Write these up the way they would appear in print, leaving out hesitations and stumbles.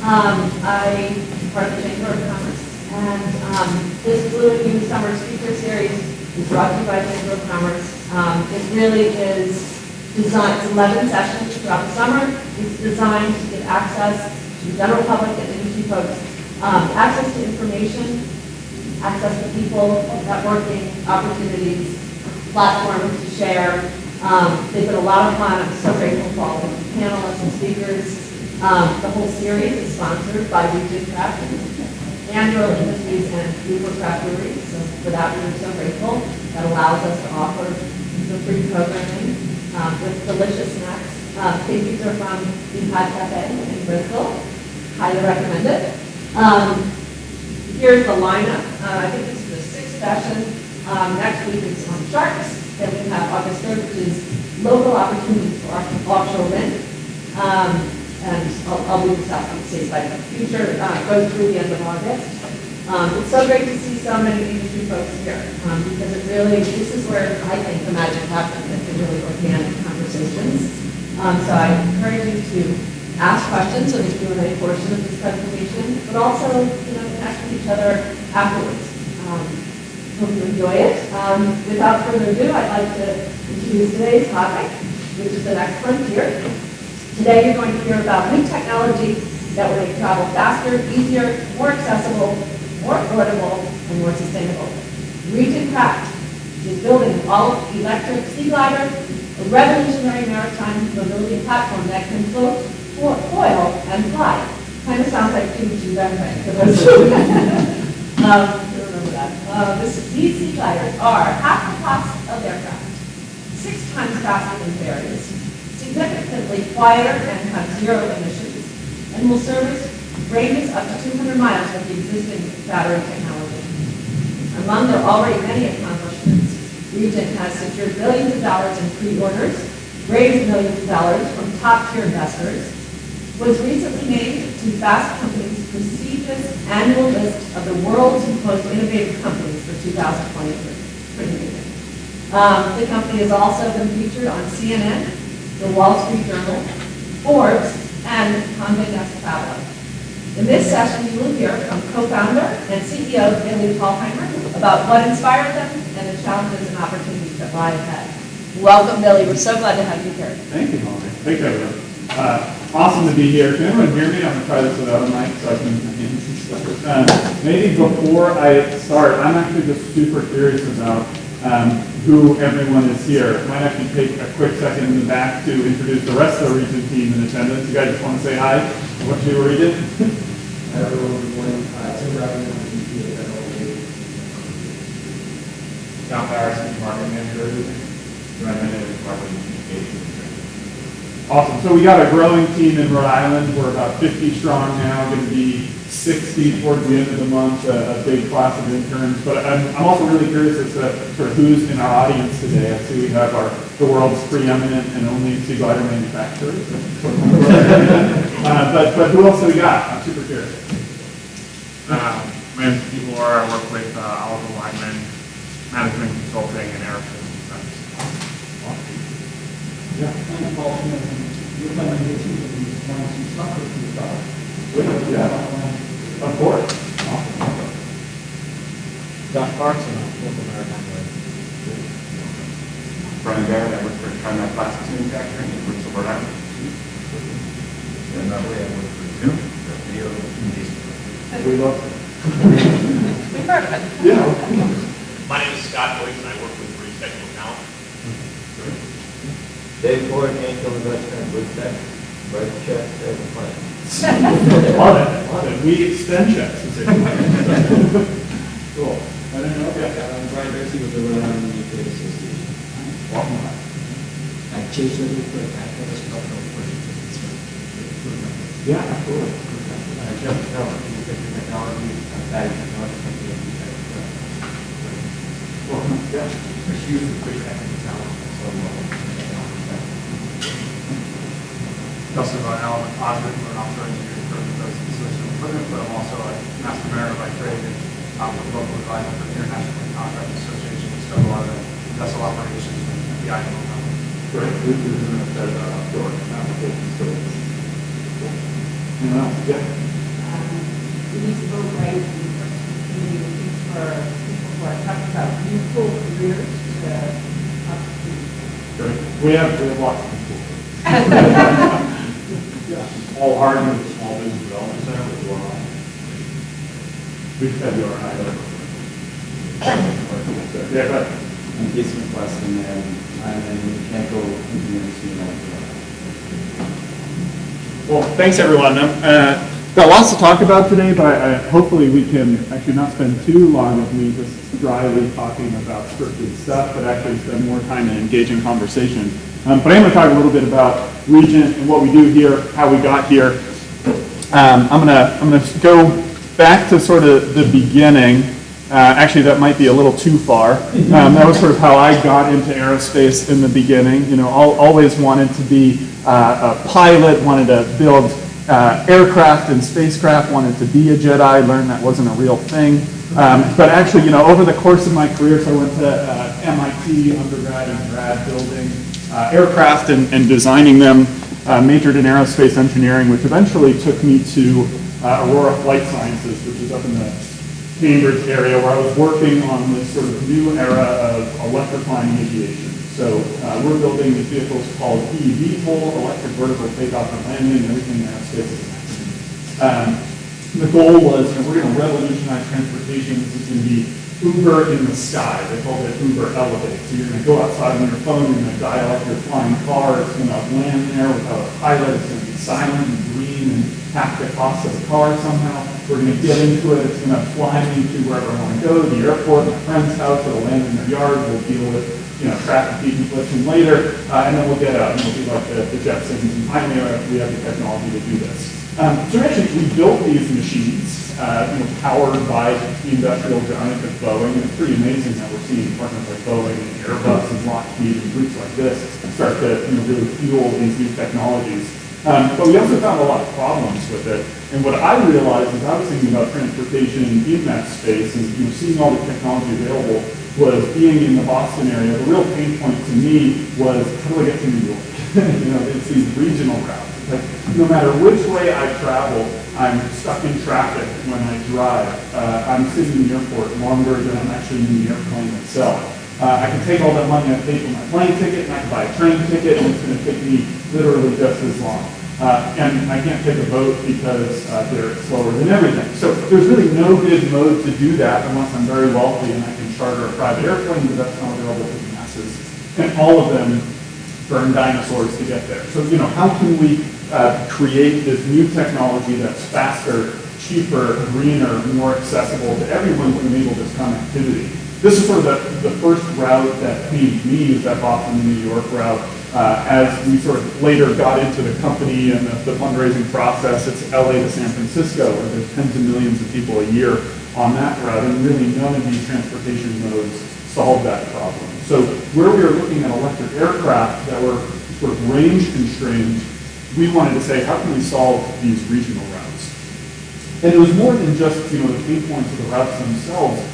I am part of the Chamber of Commerce, and this Blue and New Summer Speaker Series is brought to you by Chamber of Commerce. It really is designed, it's 11 sessions throughout the summer. It's designed to give access to the general public and industry folks, access to information, access to people, networking, opportunities, platforms to share. They've been a lot of fun. I'm so grateful for all the panelists and speakers. The whole series is sponsored by Regent Craft and Rural Industries and Cooper Craft Brewery. So for that, we're so grateful. That allows us to offer some free programming with delicious snacks. These are from the Pad Cafe in Bristol. Highly recommend it. Here's the lineup. I think this is the sixth session. Next week is on sharks. Then we have August 3rd, which is local opportunities for offshore wind. And I'll leave this out on the state by the future. Goes through the end of August. It's so great to see so many industry folks here because it really, this is where I think the magic happens in really organic conversations. So I encourage you to ask questions in the Q&A portion of this presentation, but also, connect with each other afterwards. Hope you enjoy it. Without further ado, I'd like to introduce today's topic, which is the next frontier. Today you're going to hear about new technology that will make travel faster, easier, more accessible, more affordable, and more sustainable. Regent Craft is building an all-electric sea glider, a revolutionary maritime mobility platform that can float, foil, and fly. Kind of sounds like Kimchi Renfei for those who remember that. These sea gliders are half the cost of aircraft, 6 times faster than ferries, significantly quieter and have 0 emissions, and will service ranges up to 200 miles with the existing battery technology. Among their already many accomplishments, Regent has secured billions of dollars in pre-orders, raised millions of dollars from top-tier investors, was recently named to Fast Company's prestigious annual list of the world's most innovative companies for 2023. Pretty amazing. The company has also been featured on CNN, the Wall Street Journal, Forbes, and Condé Nast Traveler. In this session, you will hear from co-founder and CEO Billy Thalheimer about what inspired them and the challenges and opportunities that lie ahead. Welcome, Billy. We're so glad to have you here. Thank you, Molly. Thank you, everyone. Awesome to be here. Can everyone hear me? I'm going to try this without a mic so I can hand some stuff. Maybe before I start, I'm actually just super curious about who everyone is here. I might actually take a quick second in the back to introduce the rest of the Regent team in attendance. You guys just want to say hi? What you Regent? Hi, everyone. Good morning. Tim Bradley, I'm the VP of Federal Aviation. John Barris, Marketing Manager. Ryan Manager, Marketing Communications. Awesome. So we got a growing team in Rhode Island. We're about 50 strong now, going to be 60 towards the end of the month, a big class of interns. But I'm also really curious as to sort of who's in our audience today. I see we have the world's preeminent and only sea glider manufacturer. But who else do we got? I'm super curious. My name is Pete Laura. I work with Oliver Wyman, Management Consulting, and Aerospace Defense. Yeah. I'm Paul Smith. You're playing the team and want some soccer to start. Yeah. Of course. Awesome. Josh Clarkson, local maritime lawyer. Brian Barrett, I work for Conrad Plastics Manufacturing in Bristol, Rhode Island. And that way I work for Zoom, the video communication. We love it. We've heard of it. Yeah. My name is Scott Boyce, and I work with Reese Technical Talent. Dave Ford, Angel Investment, Blue Tech, write checks, and plan. Love it. Love it. We extend checks. Cool. I don't know. I'm Brian Darcy with the Rhode Island Trade Association. Welcome back. I changed it real quick. I thought this was helpful for Yeah, absolutely. Jeff Keller, Picture Technology, Battery Technology Company. Welcome. Yeah. Chris Hughes with Quick Technical Talent. Justin Von Allen, Positive, we're an offshore engineering firm that does installation of equipment, but I'm also a master mariner by trade and with local advisor for the International Marine Contract Association. We study a lot of the vessel operations and the IMO company. Great. This is an offshore application. So, anyone else? Yeah. these vote rights community looking for people who are talking about youthful careers to up to. We have lots of people. All Hardin with the Small Business Development Center with URI. We've had your eye Yeah, but I'm Jason McQuestion, and I'm a mechanical engineering student at URI. well, thanks everyone. Got lots to talk about today, but hopefully we can actually not spend too long with me just dryly talking about scripted stuff, but actually spend more time in engaging conversation. But I'm going to talk a little bit about Regent and what we do here, how we got here. I'm going to go back to sort of the beginning. Actually, that might be a little too far. That was sort of how I got into aerospace in the beginning. You know, always wanted to be a pilot, wanted to build aircraft and spacecraft, wanted to be a Jedi, learned that wasn't a real thing. But actually, you know, over the course of my career, so I went to MIT undergrad and grad building aircraft and designing them, majored in aerospace engineering, which eventually took me to Aurora Flight Sciences, which is up in the Cambridge area, where I was working on this sort of new era of electrifying aviation. So we're building these vehicles called eVTOL, electric vertical takeoff and landing, and everything in aerospace is an acronym. The goal was, you know, we're going to revolutionize transportation. This is going to be Uber in the sky. They called it Uber Elevate. So you're going to go outside on your phone, you're going to dial up your flying car, it's going to land there without a pilot, it's going to be silent and green and half the cost of the car somehow. We're going to get into it, it's going to fly me to wherever I want to go, the airport, my friend's house, it'll land in their yard, we'll deal with, you know, traffic deflection later, and then we'll get out and we'll be like the Jetsons, and finally we have the technology to do this. So actually, we built these machines, you know, powered by the industrial giant of Boeing, and it's pretty amazing that we're seeing partners like Boeing and Airbus and Lockheed and groups like this start to, you know, really fuel these new technologies. But we also found a lot of problems with it, and what I realized as I was thinking about transportation in that space and, you know, seeing all the technology available was being in the Boston area. The real pain point to me was, how do I get to New York? You know, it's these regional routes. Like, no matter which way I travel, I'm stuck in traffic when I drive. I'm sitting in the airport longer than I'm actually in the airplane itself. I can take all that money I paid for my plane ticket, and I can buy a train ticket, and it's going to take me literally just as long. And I can't take a boat because they're slower than everything. So there's really no good mode to do that unless I'm very wealthy and I can charter a private airplane, but that's not available to the masses. And all of them burn dinosaurs to get there. So, you know, how can we create this new technology that's faster, cheaper, greener, more accessible to everyone to enable this connectivity? This is sort of the first route that came to me, is that Boston to New York route. As we sort of later got into the company and the fundraising process, it's LA to San Francisco, where there's tens of millions of people a year on that route, and really none of these transportation modes solve that problem. So where we were looking at electric aircraft that were sort of range constrained, we wanted to say, how can we solve these regional routes? And it was more than just, you know, the pain points of the routes themselves.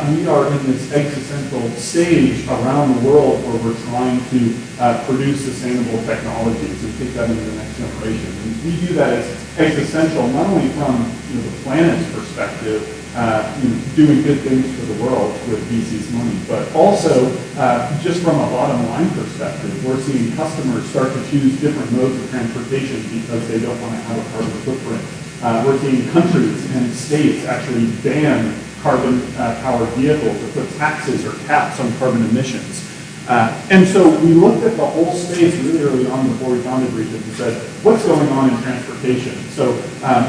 We are in this existential stage around the world where we're trying to produce sustainable technologies and take that into the next generation. And we view that as existential, not only from, you know, the planet's perspective, you know, doing good things for the world with VC's money, but also just from a bottom line perspective, we're seeing customers start to choose different modes of transportation because they don't want to have a carbon footprint. We're seeing countries and states actually ban carbon-powered vehicles or put taxes or caps on carbon emissions. And so we looked at the whole space really early on before we founded Regent and said, what's going on in transportation? So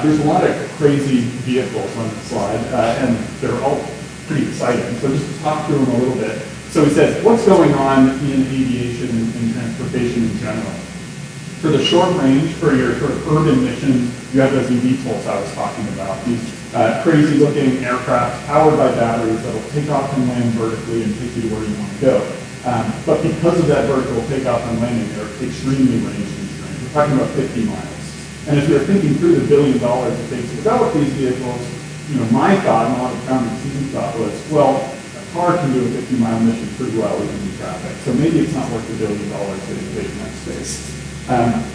there's a lot of crazy vehicles on the slide, and they're all pretty exciting. So just to talk through them a little bit. So we said, what's going on in aviation and transportation in general? For the short range, for your sort of urban missions, you have those eVTOLs I was talking about. These crazy-looking aircraft powered by batteries that will take off and land vertically and take you to where you want to go. But because of that vertical takeoff and landing, they're extremely range constrained. We're talking about 50 miles. And as we were thinking through the $1 billion it takes to develop these vehicles, you know, my thought and a lot of the founding team's thought was, well, a car can do a 50-mile mission pretty well even in traffic. So maybe it's not worth $1 billion that it takes in that space.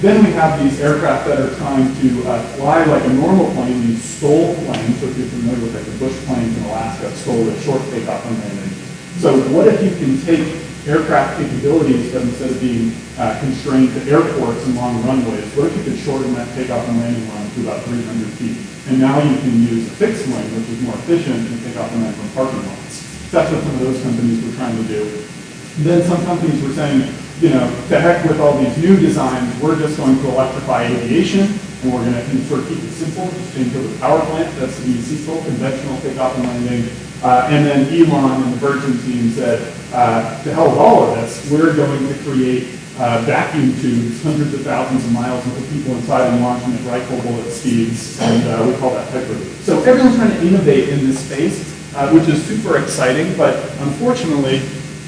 Then we have these aircraft that are trying to fly like a normal plane, these STOL planes. So if you're familiar with like the Bush planes in Alaska, STOL is short takeoff and landing. So what if you can take aircraft capabilities that instead of being constrained to airports and long runways, what if you could shorten that takeoff and landing run to about 300 feet? And now you can use a fixed wing, which is more efficient, and take off and land from parking lots. That's what some of those companies were trying to do. Then some companies were saying, you know, to heck with all these new designs, we're just going to electrify aviation, and we're going to sort of keep it simple, just change over the power plant, that's the simple, conventional takeoff and landing. And then Elon and the Virgin team said, to hell with all of this, we're going to create vacuum tubes, hundreds of thousands of miles, and put people inside and launch them at rifle bullet speeds, and we call that Hyperloop. So everyone's trying to innovate in this space, which is super exciting, but unfortunately,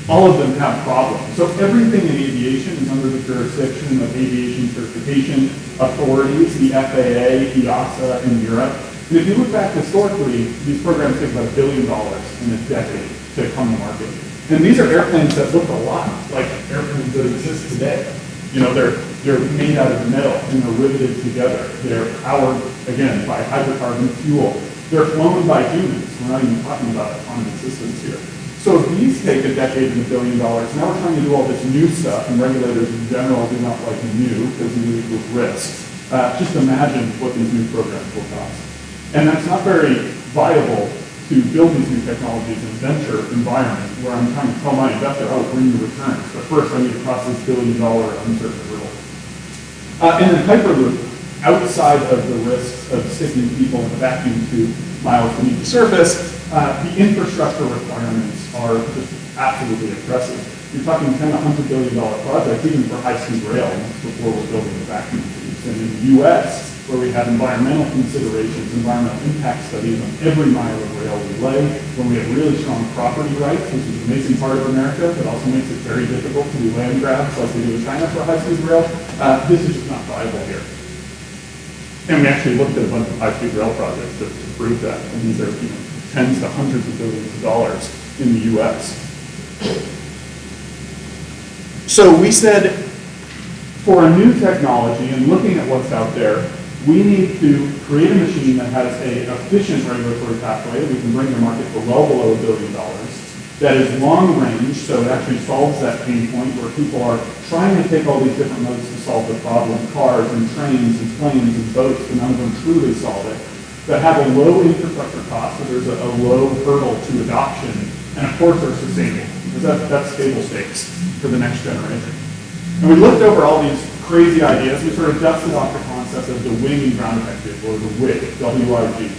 all of them have problems. So everything in aviation is under the jurisdiction of aviation certification authorities, the FAA, EASA in Europe. And if you look back historically, these programs take about $1 billion in a decade to come to market. And these are airplanes that look a lot like airplanes that exist today. You know, they're made out of metal and they're riveted together. They're powered, again, by hydrocarbon fuel. They're flown by humans. We're not even talking about autonomous systems here. So if these take a decade and $1 billion, now we're trying to do all this new stuff, and regulators in general do not like new because new equals risk. Just imagine what these new programs will cost. And that's not very viable to build these new technologies in a venture environment where I'm trying to tell my investor, oh, bring the returns. But first I need to cross this $1 billion uncertain hurdle. And then Hyperloop, outside of the risks of sticking people in a vacuum tube miles beneath the surface, the infrastructure requirements are just absolutely impressive. You're talking $10 to $100 billion projects, even for high-speed rail, before we're building the vacuum tubes. And in the U.S., where we have environmental considerations, environmental impact studies on every mile of rail we lay, when we have really strong property rights, which is an amazing part of America, but also makes it very difficult to do land grabs like they do in China for high-speed rail, this is just not viable here. And we actually looked at a bunch of high-speed rail projects to prove that, and these are tens to hundreds of billions of dollars in the U.S. So we said, for a new technology and looking at what's out there, we need to create a machine that has an efficient regulatory pathway that we can bring to market for well below $1 billion, that is long range, so it actually solves that pain point where people are trying to take all these different modes to solve the problem, cars and trains and planes and boats, but none of them truly solve it, that have a low infrastructure cost, so there's a low hurdle to adoption, and of course are sustainable, because that's stable stakes for the next generation. And we looked over all these crazy ideas. We sort of dusted off the concept of the wing and ground effect vehicle, or the WIG, W-I-G.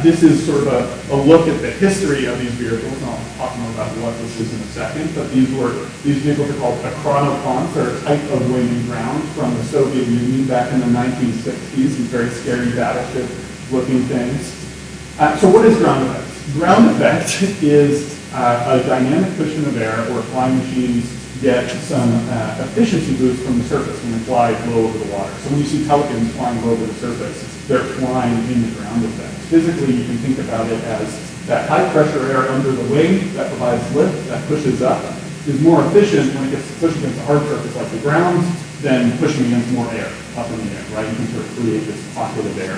This is sort of a look at the history of these vehicles, and I'll talk more about what this is in a second, but these vehicles are called achronoplanes. They're a type of wing and ground from the Soviet Union back in the 1960s, these very scary battleship-looking things. So what is ground effect? Ground effect is a dynamic cushion of air where flying machines get some efficiency boost from the surface when they fly low over the water. So when you see Pelicans flying low over the surface, they're flying in the ground effect. Physically, you can think about it as that high pressure air under the wing that provides lift, that pushes up, is more efficient when it gets pushed against a hard surface like the ground than pushing against more air up in the air, right? You can sort of create this pocket of air.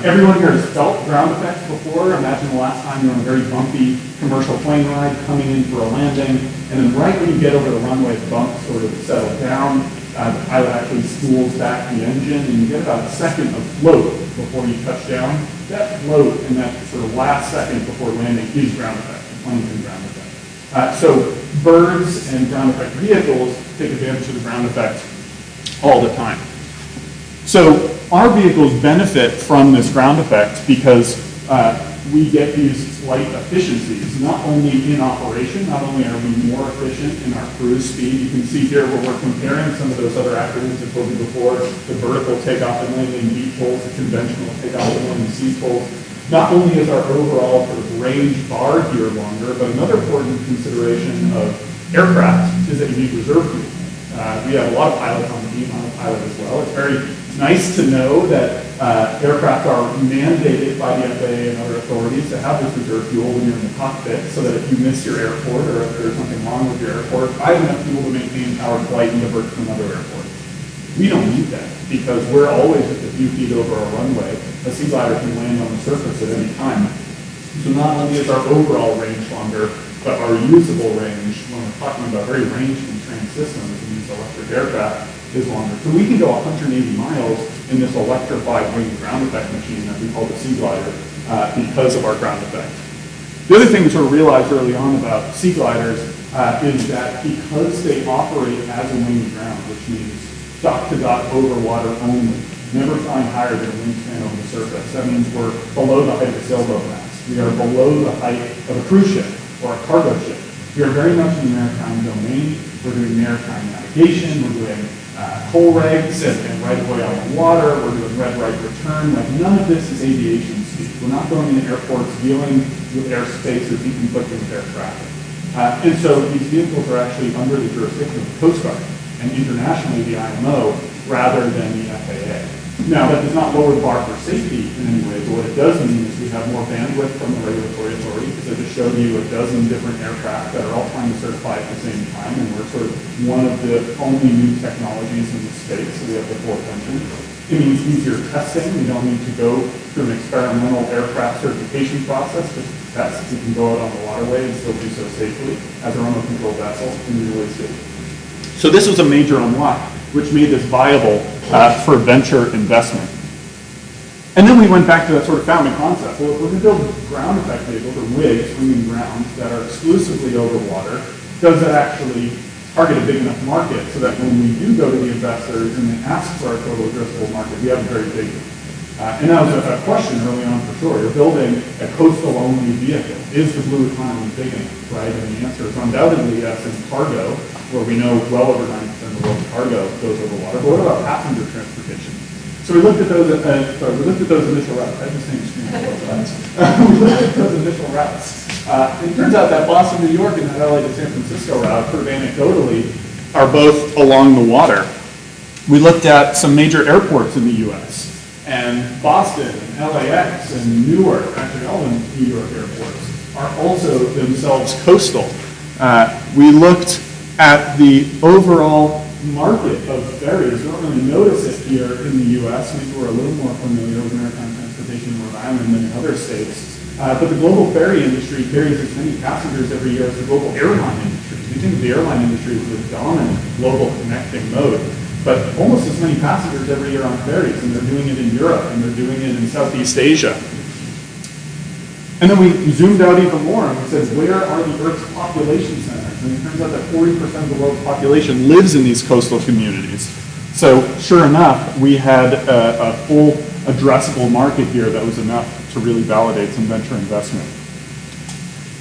Everyone here has felt ground effects before. Imagine the last time you're on a very bumpy commercial plane ride coming in for a landing, and then right when you get over the runway, the bumps sort of settle down. The pilot actually spools back the engine, and you get about a second of float before you touch down. That float in that sort of last second before landing is ground effect. The plane's in ground effect. So birds and ground effect vehicles take advantage of the ground effect all the time. So our vehicles benefit from this ground effect because we get these slight efficiencies, not only in operation, not only are we more efficient in our cruise speed. You can see here where we're comparing some of those other acronyms I told you before, the vertical takeoff and landing VTOLs, the conventional takeoff and landing CTOLs. Not only is our overall sort of range bar here longer, but another important consideration of aircraft is that you need reserve fuel. We have a lot of pilots on the team. I'm a pilot as well. It's very nice to know that aircraft are mandated by the FAA and other authorities to have this reserve fuel when you're in the cockpit, so that if you miss your airport or if there's something wrong with your airport, I have enough fuel to maintain powered flight and divert to another airport. We don't need that because we're always just a few feet over our runway. A sea glider can land on the surface at any time. So not only is our overall range longer, but our usable range, when we're talking about very range-constrained systems and these electric aircraft, is longer. So we can go 180 miles in this electrified wing ground effect machine that we call the Sea Glider because of our ground effect. The other thing we sort of realized early on about sea gliders is that because they operate as a winged ground, which means dot-to-dot over water only, never flying higher than a wingspan over the surface. That means we're below the height of a sailboat mast. We are below the height of a cruise ship or a cargo ship. We are very much in the maritime domain. We're doing maritime navigation. We're doing coal regs and right-of-way on the water. We're doing red right return. Like none of this is aviation speed. We're not going into airports dealing with airspace or deconflicting with air traffic. And so these vehicles are actually under the jurisdiction of the Coast Guard and internationally the IMO rather than the FAA. Now, that does not lower the bar for safety in any way, but what it does mean is we have more bandwidth from the regulatory authority, because I just showed you a dozen different aircraft that are all trying to certify at the same time, and we're sort of one of the only new technologies in the space, so we have the full attention. It means easier testing. We don't need to go through an experimental aircraft certification process to test. We can go out on the waterway and still do so safely as a remote control vessel and be really safe. So this was a major unlock, which made this viable for venture investment. And then we went back to that sort of founding concept. Well, if we're going to build ground effect vehicles or WIGs, winged grounds, that are exclusively over water, does that actually target a big enough market so that when we do go to the investors and they ask for our total addressable market, we have a very big one? And that was a question early on for sure. You're building a coastal-only vehicle. Is the blue economy big enough, right? And the answer is undoubtedly yes in cargo, where we know well over 90% of the world's cargo goes over water. But what about passenger transportation? So we looked at those. We looked at those initial routes. I have the same screen. We looked at those initial routes. It turns out that Boston, New York, and that LA to San Francisco route, sort of anecdotally, are both along the water. We looked at some major airports in the U.S. and Boston, and LAX, and Newark. Actually, all the New York airports are also themselves coastal. We looked at the overall market of ferries. We don't really notice it here in the U.S. Maybe we're a little more familiar with maritime transportation in Rhode Island than in other states. But the global ferry industry carries as many passengers every year as the global airline industry. We think of the airline industry as the dominant global connecting mode, but almost as many passengers every year on ferries, and they're doing it in Europe, and they're doing it in Southeast Asia. And then we zoomed out even more, and we said, where are the Earth's population centers? And it turns out that 40% of the world's population lives in these coastal communities. So sure enough, we had a full addressable market here that was enough to really validate some venture investment.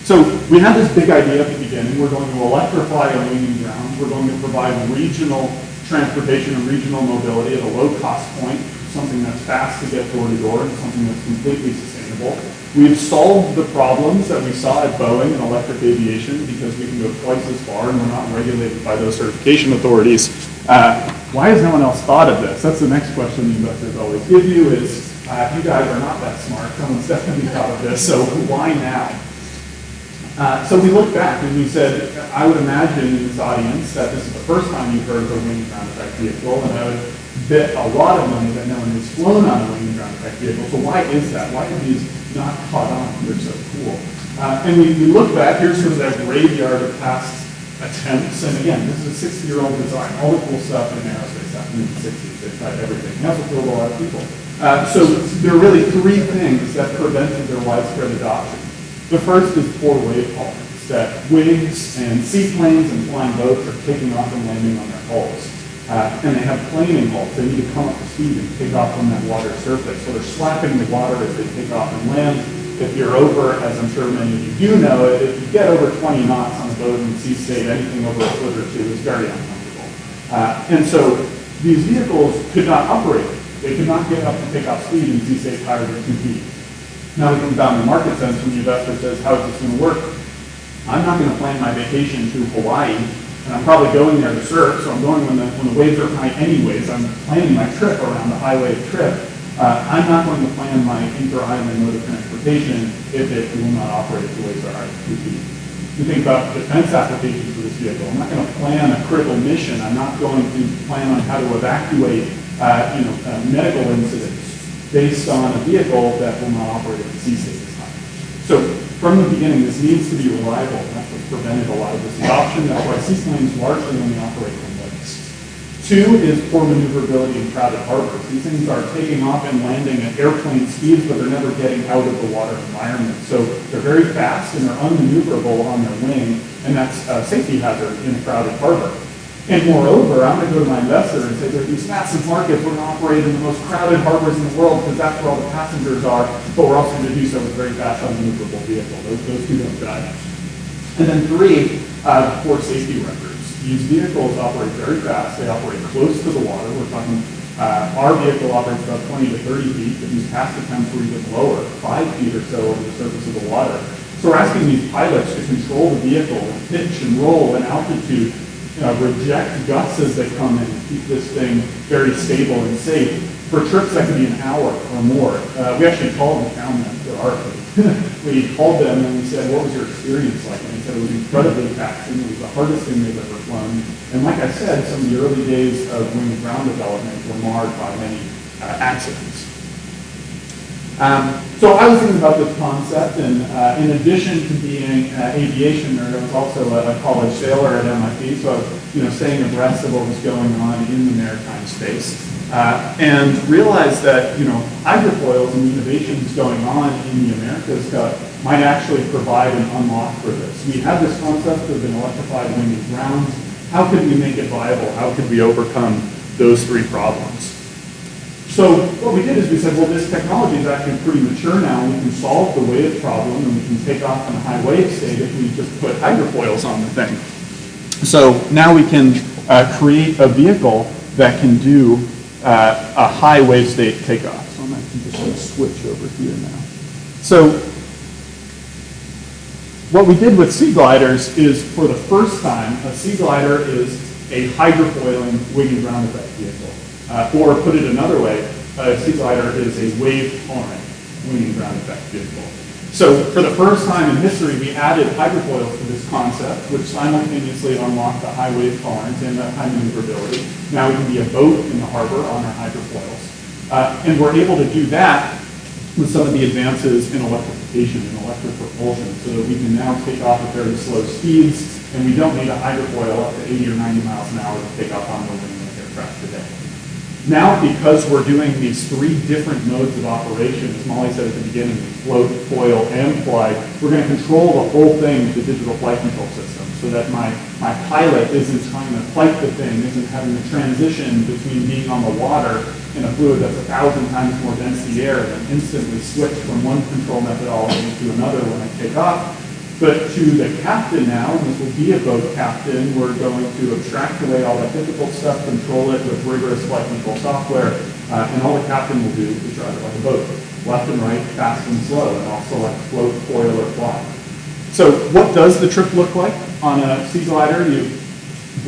So we had this big idea at the beginning. We're going to electrify a winged ground. We're going to provide regional transportation and regional mobility at a low-cost point, something that's fast to get door to door, and something that's completely sustainable. We've solved the problems that we saw at Boeing in electric aviation because we can go twice as far and we're not regulated by those certification authorities. Why has no one else thought of this? That's the next question the investors always give you is, you guys are not that smart. Someone's definitely thought of this, so why now? So we looked back and we said, I would imagine in this audience that this is the first time you've heard of a winged ground effect vehicle, and I would bet a lot of money that no one has flown on a winged ground effect vehicle. So why is that? Why have these not caught on? They're so cool. And we look back, here's sort of that graveyard of past attempts, and again, this is a 60-year-old design. All the cool stuff in aerospace happened in the 60s. They tried everything. They also killed a lot of people. So there are really three things that prevented their widespread adoption. The first is poor wave tolerance, that wigs and seaplanes and flying boats are taking off and landing on their hulls. And they have planing hulls. They need to come up to speed and take off from that water surface. So they're slapping the water as they take off and land. If you're over, as I'm sure many of you do know, if you get over 20 knots on a boat in the sea state, anything over a foot or two is very uncomfortable. And so these vehicles could not operate. They could not get up to take off speed in sea state higher than 2 feet. Now we come down to market sense when the investor says, how is this going to work? I'm not going to plan my vacation to Hawaii, and I'm probably going there to surf, so I'm going when the waves are high anyways. I'm planning my trip around the high wave trip. I'm not going to plan my inter-island mode of transportation if it will not operate if the waves are higher than 2 feet. We think about defense applications for this vehicle. I'm not going to plan a critical mission. I'm not going to plan on how to evacuate, medical incidents based on a vehicle that will not operate at sea state this time. So from the beginning, this needs to be reliable. That's what's prevented a lot of this adoption. That's why seaplanes largely only operate on lakes. Two is poor maneuverability in crowded harbors. These things are taking off and landing at airplane speeds, but they're never getting out of the water environment. So they're very fast and they're unmaneuverable on their wing, and that's a safety hazard in a crowded harbor. And moreover, I'm going to go to my investor and say there are these massive markets. We're going to operate in the most crowded harbors in the world because that's where all the passengers are, but we're also going to do so with very fast, unmaneuverable vehicles. Those two don't die. And then three, poor safety records. These vehicles operate very fast. They operate close to the water. We're talking, our vehicle operates about 20 to 30 feet, but these past attempts were even lower, 5 feet or so over the surface of the water. So we're asking these pilots to control the vehicle, pitch and roll and altitude, reject gusts as they come in, keep this thing very stable and safe for trips that could be an hour or more. We actually called and found them for our we called them and we said, what was your experience like? And they said it was incredibly taxing. It was the hardest thing they've ever flown. And like I said, some of the early days of wing and ground development were marred by many accidents. So I was thinking about this concept, and in addition to being an aviation nerd, I was also a college sailor at MIT, so I was staying abreast of what was going on in the maritime space. And realized that, hydrofoils and the innovations going on in the Americas might actually provide an unlock for this. We had this concept of an electrified wing and ground. How could we make it viable? How could we overcome those three problems? So what we did is we said, well, this technology is actually pretty mature now, and we can solve the wave problem, and we can take off in a high wave state if we just put hydrofoils on the thing. So now we can create a vehicle that can do a high wave state takeoff. So I'm actually just going to switch over here now. So what we did with sea gliders is, for the first time, a sea glider is a hydrofoiling wing and ground effect vehicle. Or put it another way, a sea glider is a wave-tolerant wing and ground effect vehicle. So for the first time in history, we added hydrofoils to this concept, which simultaneously unlocked the high wave tolerance and the high maneuverability. Now we can be a boat in the harbor on our hydrofoils. And we're able to do that with some of the advances in electrification and electric propulsion, so that we can now take off at very slow speeds, and we don't need a hydrofoil up to 80 or 90 miles an hour to take off on the wing like aircraft today. Now, because we're doing these three different modes of operation, as Molly said at the beginning, float, foil, and fly, we're going to control the whole thing with the digital flight control system, so that my pilot isn't trying to fight the thing, isn't having to transition between being on the water in a fluid that's 1,000 times more dense the air, and instantly switch from one control methodology to another when I take off. But to the captain now, and this will be a boat captain, we're going to abstract away all that difficult stuff, control it with rigorous flight control software, and all the captain will do is drive it like a boat, left and right, fast and slow, and also like float, foil, or fly. So what does the trip look like on a sea glider? You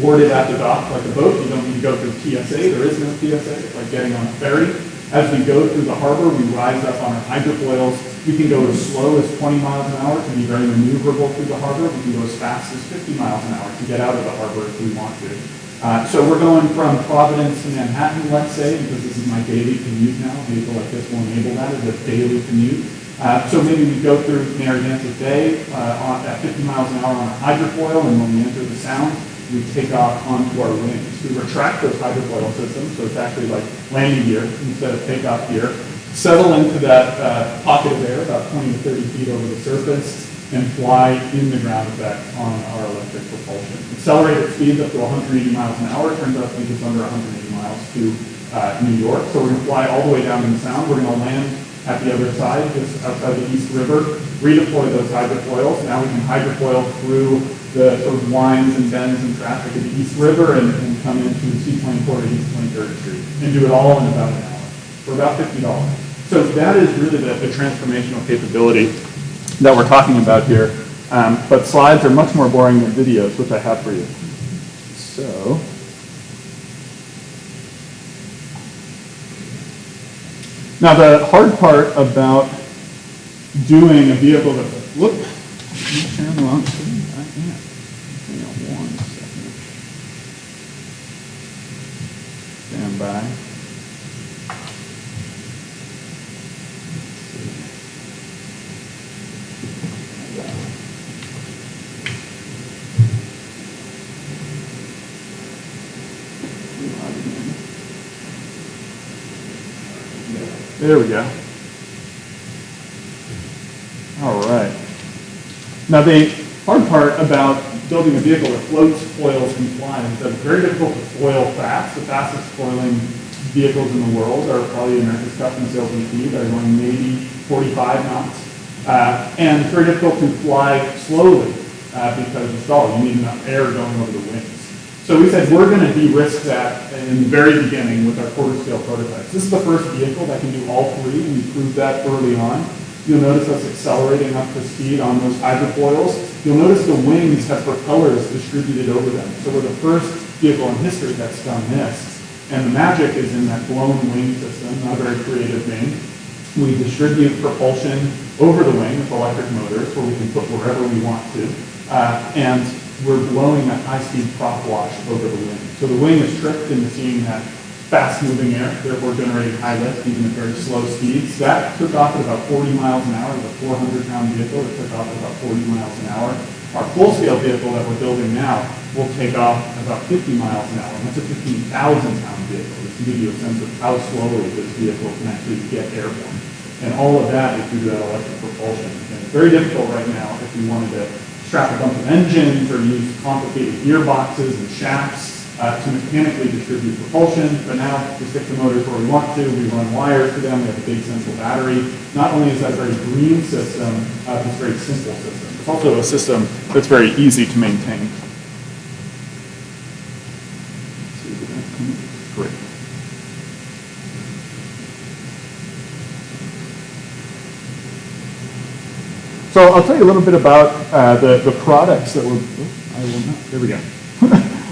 board it at the dock like a boat. You don't need to go through TSA. There is no TSA. It's like getting on a ferry. As we go through the harbor, we rise up on our hydrofoils. We can go as slow as 20 miles an hour to be very maneuverable through the harbor. We can go as fast as 50 miles an hour to get out of the harbor if we want to. So we're going from Providence to Manhattan, let's say, because this is my daily commute now. A vehicle like this will enable that as a daily commute. So maybe we go through Narragansett Bay at 50 miles an hour on a hydrofoil, and when we enter the Sound, we take off onto our wings. We retract those hydrofoil systems, so it's actually like landing gear instead of takeoff gear. Settle into that pocket of air, about 20 to 30 feet over the surface, and fly in the ground effect on our electric propulsion. Accelerated speeds up to 180 miles an hour. It turns out to be just under 180 miles to New York. So we're going to fly all the way down in the Sound. We're going to land at the other side, just outside the East River, redeploy those hydrofoils. Now we can hydrofoil through the sort of winds and bends and traffic of the East River and come into the Seaplane Port at East 23rd Street and do it all in about an hour for about $50. So that is really the transformational capability that we're talking about here. But slides are much more boring than videos, which I have for you. So now the hard part about doing a vehicle that, whoop, I'm sharing the wrong screen. by. There we go. All right. Now the hard part about building a vehicle that floats, foils, and flies is that it's very difficult to foil fast. The fastest foiling vehicles in the world are probably America's Custom Sales VP. They're going maybe 45 knots. And it's very difficult to fly slowly because of stall. You need enough air going over the wings. So we said we're going to de-risk that in the very beginning with our quarter-scale prototypes. This is the first vehicle that can do all three, and we proved that early on. You'll notice us accelerating up to speed on those hydrofoils. You'll notice the wings have propellers distributed over them. So we're the first vehicle in history that's done this. And the magic is in that blown wing system, not a very creative name. We distribute propulsion over the wing with electric motors where we can put wherever we want to. And we're blowing that high-speed prop wash over the wing. So the wing is tricked into seeing that fast-moving air, therefore generating high lift even at very slow speeds. That took off at about 40 miles an hour. It was a 400-pound vehicle that took off at about 40 miles an hour. Our full-scale vehicle that we're building now will take off at about 50 miles an hour. And that's a 15,000-pound vehicle. Just to give you a sense of how slowly this vehicle can actually get airborne. And all of that is due to that electric propulsion. And it's very difficult right now if we wanted to strap a bunch of engines or use complicated gearboxes and shafts to mechanically distribute propulsion. But now we stick the motors where we want to. We run wires to them. We have a big central battery. Not only is that a very green system, it's a very simple system. It's also a system that's very easy to maintain. Great. So I'll tell you a little bit about the products that we're, there we go.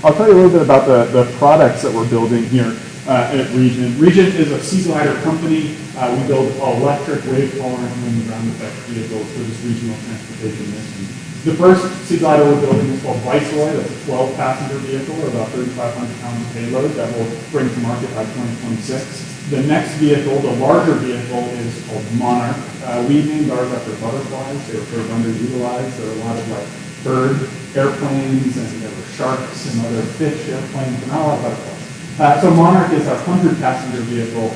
I'll tell you a little bit about the products that we're building here at Regent. Regent is a sea glider company. We build electric wave tolerant and ground effect vehicles for this regional transportation mission. The first sea glider we're building is called Viceroy. That's a 12-passenger vehicle or about 3,500 pounds of payload that will bring to market by 2026. The next vehicle, the larger vehicle, is called Monarch. We named ours after butterflies. They were sort of underutilized. There were a lot of like bird airplanes, and there were sharks and other fish airplanes, and not a lot of butterflies. So Monarch is our 100-passenger vehicle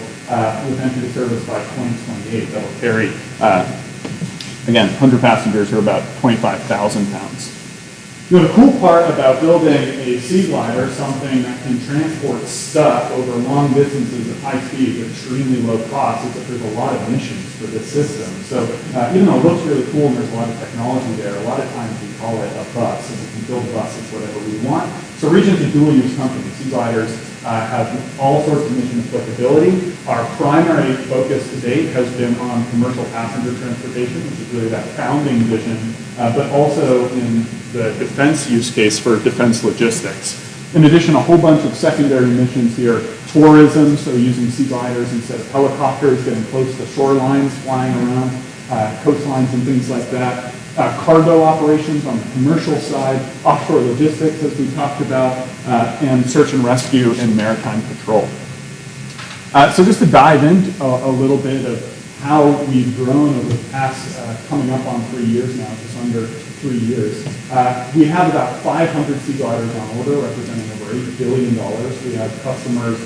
with entry to service by 2028. That will carry, again, 100 passengers or about 25,000 pounds. You know, the cool part about building a sea glider, something that can transport stuff over long distances at high speeds at extremely low cost, is that there's a lot of missions for this system. So even though it looks really cool and there's a lot of technology there, a lot of times we call it a bus, and we can build buses whatever we want. So Regent's a dual-use company. Sea gliders have all sorts of mission applicability. Our primary focus to date has been on commercial passenger transportation, which is really that founding vision, but also in the defense use case for defense logistics. In addition, a whole bunch of secondary missions here. Tourism, so using sea gliders instead of helicopters, getting close to shorelines, flying around coastlines and things like that. Cargo operations on the commercial side, offshore logistics, as we talked about, and search and rescue and maritime patrol. So just to dive into a little bit of how we've grown over the past, coming up on 3 years now, just under 3 years. We have about 500 sea gliders on order, representing over $8 billion. We have customers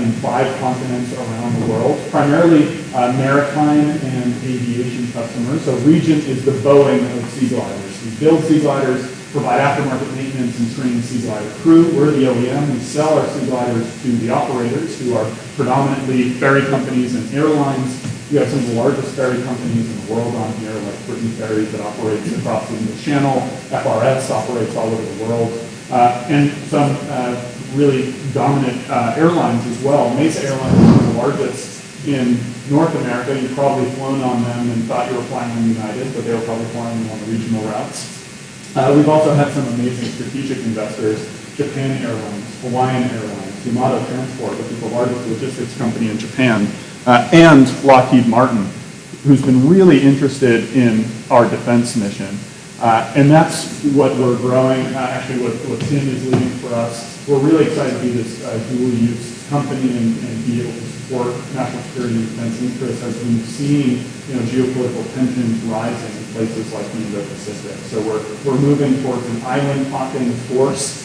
in 5 continents around the world, primarily maritime and aviation customers. So Regent is the Boeing of sea gliders. We build sea gliders, provide aftermarket maintenance, and train sea glider crew. We're the OEM. We sell our sea gliders to the operators, who are predominantly ferry companies and airlines. We have some of the largest ferry companies in the world on here, like Brittany Ferries that operates across the English Channel, FRS operates all over the world, and some really dominant airlines as well. Mesa Airlines is one of the largest in North America. You've probably flown on them and thought you were flying on United, but they were probably flying on the regional routes. We've also had some amazing strategic investors, Japan Airlines, Hawaiian Airlines, Yamato Transport, which is the largest logistics company in Japan, and Lockheed Martin, who's been really interested in our defense mission. And that's what we're growing, actually what Tim is leading for us we're really excited to be this dual-use company and be able to support national security and defense interests as we've seen, geopolitical tensions rising in places like the Indo-Pacific. So we're moving towards an island hopping force.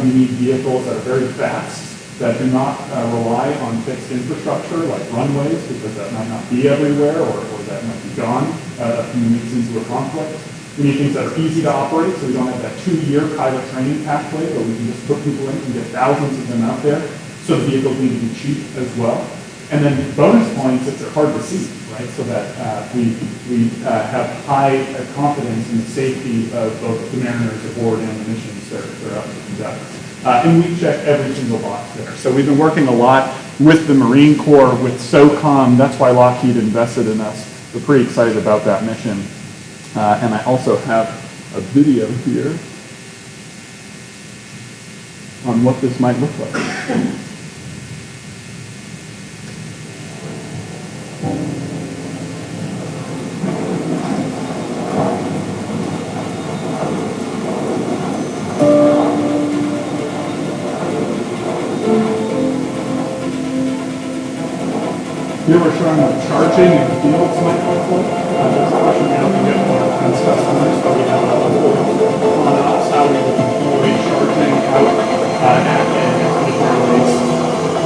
We need vehicles that are very fast, that do not rely on fixed infrastructure like runways, because that might not be everywhere or that might be gone a few weeks into a conflict. We need things that are easy to operate, so we don't have that 2-year pilot training pathway, but we can just put people in and get thousands of them out there. So the vehicles need to be cheap as well. And then bonus points if they're hard to see, right? So that we have high confidence in the safety of both the mariners aboard and the missions they're out to conduct. And we check every single box there. So we've been working a lot with the Marine Corps, with SOCOM. That's why Lockheed invested in us. We're pretty excited about that mission. And I also have a video here on what this might look like. Here we're showing what charging in the fields might look like. That's a question we often get from our defense customers, but we have a report on us how we will deploy charging out at military base.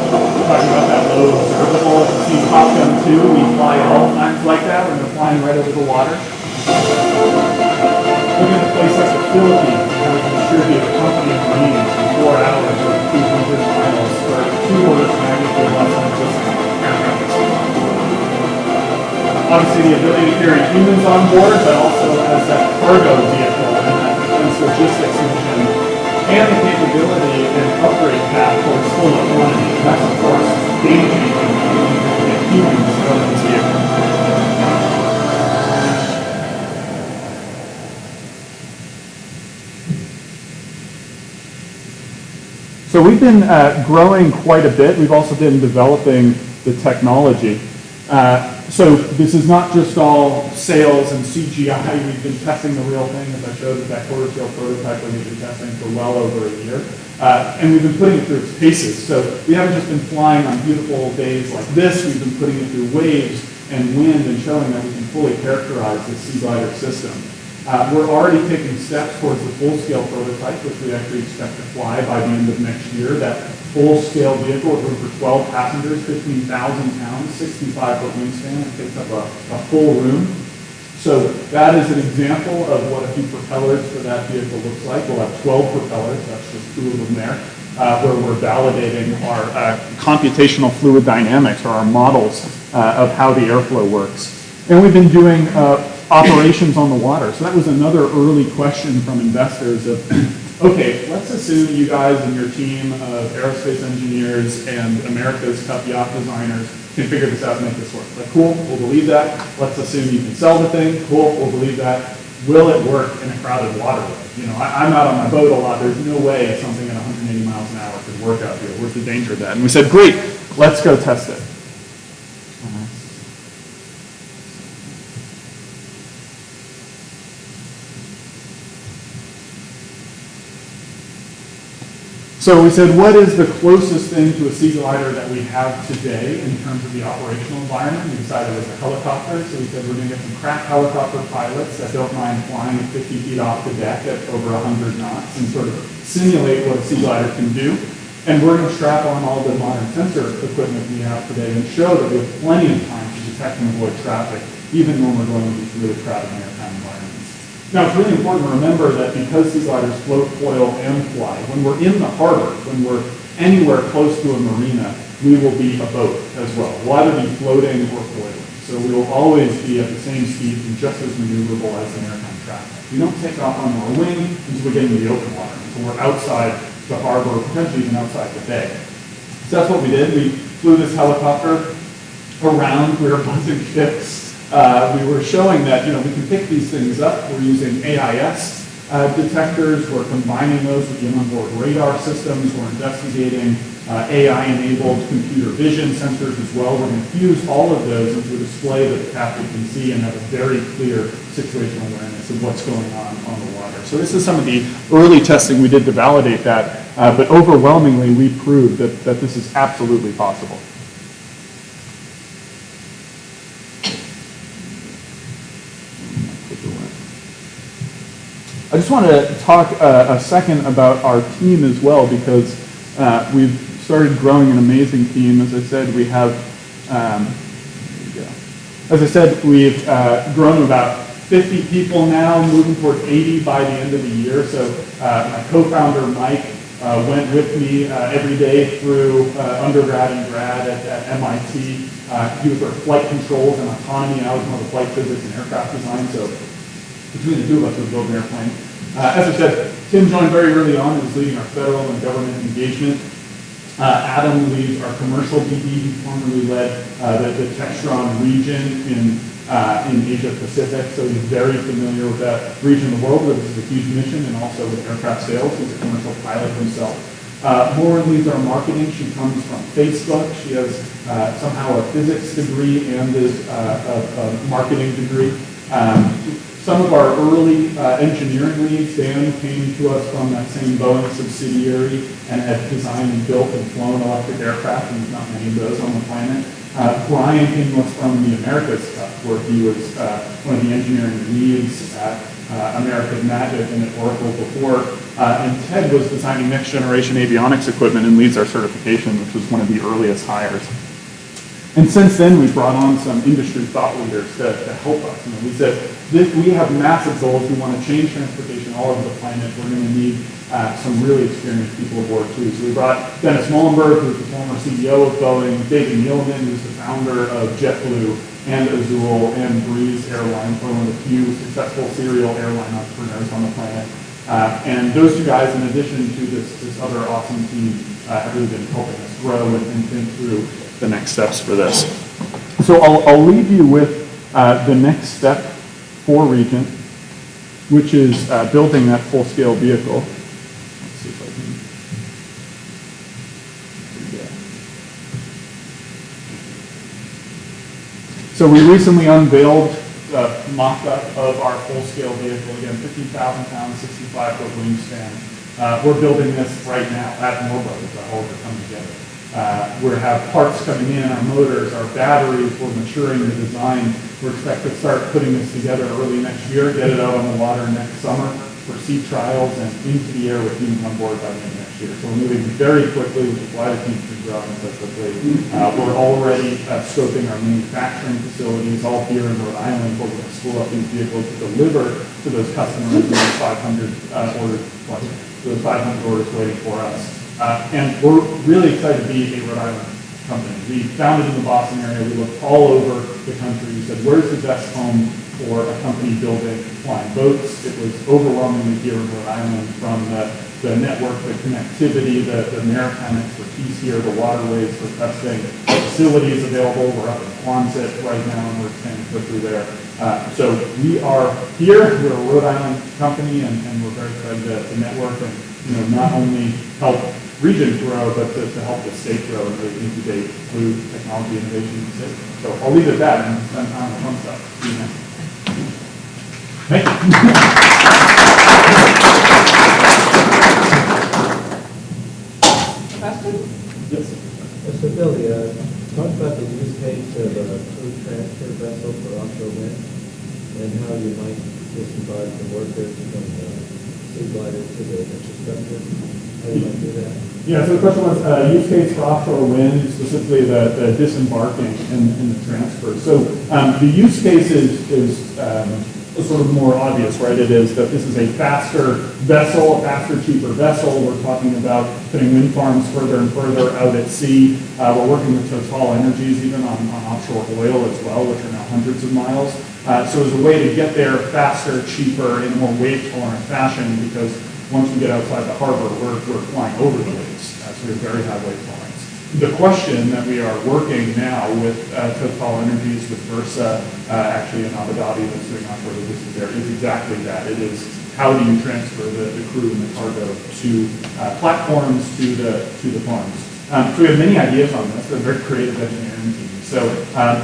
We're talking about that low observable. You see Top Gun 2, we fly at all times like that when they're flying right over the water. Look at a place like the Philippines, where we can distribute a company of Marines in 4 hours or 200 miles for 2 orders of magnitude less than just obviously the ability to carry humans on board, but also as that cargo vehicle and that defense logistics mission, and the capability and upgrade path towards full autonomy. And that's, of course, game-changing when you can get humans out of this vehicle. So we've been growing quite a bit. We've also been developing the technology. So this is not just all sales and CGI. We've been testing the real thing, as I showed with that quarter scale prototype we've been testing for well over a year. And we've been putting it through its paces. So we haven't just been flying on beautiful days like this. We've been putting it through waves and wind and showing that we can fully characterize the Sea Glider system. We're already taking steps towards the full-scale prototype, which we actually expect to fly by the end of next year. That full-scale vehicle with room for 12 passengers, 15,000 pounds, 65-foot wingspan. It takes up a full room. So that is an example of what a few propellers for that vehicle looks like. We'll have 12 propellers. That's just 2 of them there, where we're validating our computational fluid dynamics, or our models of how the airflow works. And we've been doing operations on the water. So that was another early question from investors of, okay, let's assume you guys and your team of aerospace engineers and America's top yacht designers can figure this out and make this work. Like, cool, we'll believe that. Let's assume you can sell the thing. Cool, we'll believe that. Will it work in a crowded waterway? I'm out on my boat a lot. There's no way something at 180 miles an hour could work out here. Where's the danger of that? And we said, great, let's go test it. So we said, what is the closest thing to a Sea Glider that we have today in terms of the operational environment? We decided it was a helicopter, so we said we're going to get some crack helicopter pilots that don't mind flying at 50 feet off the deck at over 100 knots and sort of simulate what a Sea Glider can do. And we're going to strap on all the modern sensor equipment we have today and show that we have plenty of time to detect and avoid traffic, even when we're going to these really crowded maritime environments. Now, it's really important to remember that because Sea Gliders float, foil, and fly, when we're in the harbor, when we're anywhere close to a marina, we will be a boat as well. We'll either be floating or foiling. So we will always be at the same speed and just as maneuverable as the maritime traffic. We don't take off on our wing until we get into the open water, until we're outside the harbor, potentially even outside the bay. So that's what we did. We flew this helicopter around. We were buzzing ships. We were showing that we can pick these things up. We're using AIS detectors. We're combining those with the onboard radar systems. We're investigating AI-enabled computer vision sensors as well. We're going to fuse all of those into a display that the captain can see and have a very clear situational awareness of what's going on the water. So this is some of the early testing we did to validate that, but overwhelmingly we proved that this is absolutely possible. I just want to talk a second about our team as well, because we've started growing an amazing team. As I said, we have, we've grown to about 50 people now, moving towards 80 by the end of the year. So my co-founder, Mike, went with me every day through undergrad and grad at MIT. He was our flight controls and autonomy. I was more the flight physics and aircraft design. So between the two of us, we built an airplane. As I said, Tim joined very early on and was leading our federal and government engagement. Adam leads our commercial BD. He formerly led the Textron region in Asia Pacific, so he's very familiar with that region of the world, where this is a huge mission, and also with aircraft sales. He's a commercial pilot himself. Lauren leads our marketing. She comes from Facebook. She has somehow a physics degree and is a marketing degree. Some of our early engineering leads, Dan came to us from that same Boeing subsidiary and had designed and built and flown electric aircraft, and there's not many of those on the planet. Brian came to us from the Americas Cup, where he was one of the engineering leads at American Magic and at Oracle before. And Ted was designing next generation avionics equipment and leads our certification, which was one of the earliest hires. And since then, we brought on some industry thought leaders to help us. You know, we said, we have massive goals. We want to change transportation all over the planet. We're going to need some really experienced people aboard too. So we brought Dennis Muhlenberg, who's the former CEO of Boeing, David Neeleman, who's the founder of JetBlue and Azul and Breeze Airlines, one of the few successful serial airline entrepreneurs on the planet. And those two guys, in addition to this other awesome team, have really been helping us grow and think through the next steps for this. So I'll leave you with the next step for Regent, which is building that full-scale vehicle. Let's see if I can. So we recently unveiled a mock-up of our full-scale vehicle. Again, 15,000 pounds, 65-foot wingspan. We're building this right now at Morbo. The whole to come together. We have parts coming in, our motors, our batteries. We're maturing the design. We're expected to start putting this together early next year, get it out on the water next summer for sea trials and into the air with humans on board by the end of next year. So we're moving very quickly, which is why the team's been growing so quickly. We're already scoping our manufacturing facilities all here in Rhode Island, where we're going to spool up these vehicles to deliver to those customers and those 500 orders waiting for us. And we're really excited to be a Rhode Island company. We founded in the Boston area. We looked all over the country. We said, where's the best home for a company building flying boats? It was overwhelmingly here in Rhode Island, from the network, the connectivity, the maritime expertise here, the waterways for testing, facilities available. We're up in Quonset right now, and we're expanding quickly there. So we are here. We're a Rhode Island company, and we're very excited to network and not only help Regent grow, but to help the state grow and really incubate blue technology innovation in the state. So I'll leave it at that and spend time on fun stuff. See you next. Thank you. Questions? Yes. So Billy, talk about the use case of a crew transfer vessel for offshore wind and how you might disembark the workers from the sea gliders to the infrastructure. How you might do that? Yeah, so the question was use case for offshore wind, specifically the disembarking and the transfer. So the use case is sort of more obvious, right? It is that this is a faster vessel, a faster, cheaper vessel. We're talking about putting wind farms further and further out at sea. We're working with Total Energies even on offshore oil as well, which are now hundreds of miles. So as a way to get there faster, cheaper, in a more wave-tolerant fashion, because once we get outside the harbor, we're flying over the waves. So we have very high wave tolerance. The question that we are working now with Total Energies, with Versa, actually in Abu Dhabi, that's doing offshore logistics there, is exactly that. It is how do you transfer the crew and the cargo to platforms, to the farms. So we have many ideas on this. We're a very creative engineering team. So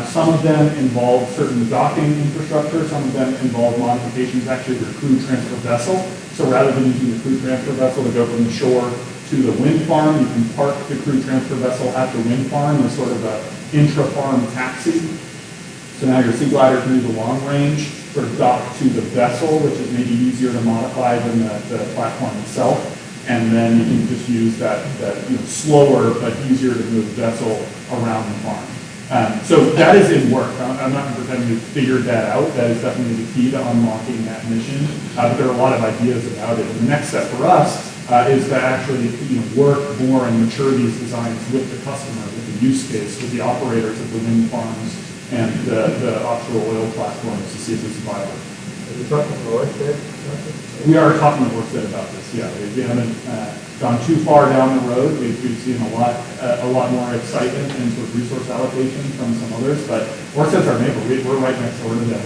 some of them involve certain docking infrastructure. Some of them involve modifications actually to the crew transfer vessel. So rather than using the crew transfer vessel to go from the shore to the wind farm, you can park the crew transfer vessel at the wind farm as sort of a intra-farm taxi. So now your sea glider can do the long range, sort of dock to the vessel, which is maybe easier to modify than the platform itself. And then you can just use that slower but easier to move vessel around the farm. So that is in work. I'm not pretending we've figured that out. That is definitely the key to unlocking that mission. But there are a lot of ideas about it. And the next step for us is to actually work more and mature these designs with the customer, with the use case, with the operators of the wind farms and the offshore oil platforms to see if this is viable. Are you talking to Ørsted? We are talking to Ørsted about this, yeah. We haven't gone too far down the road. We've seen a lot more excitement and sort of resource allocation from some others, but Ørsted's our neighbor. We're right next door to them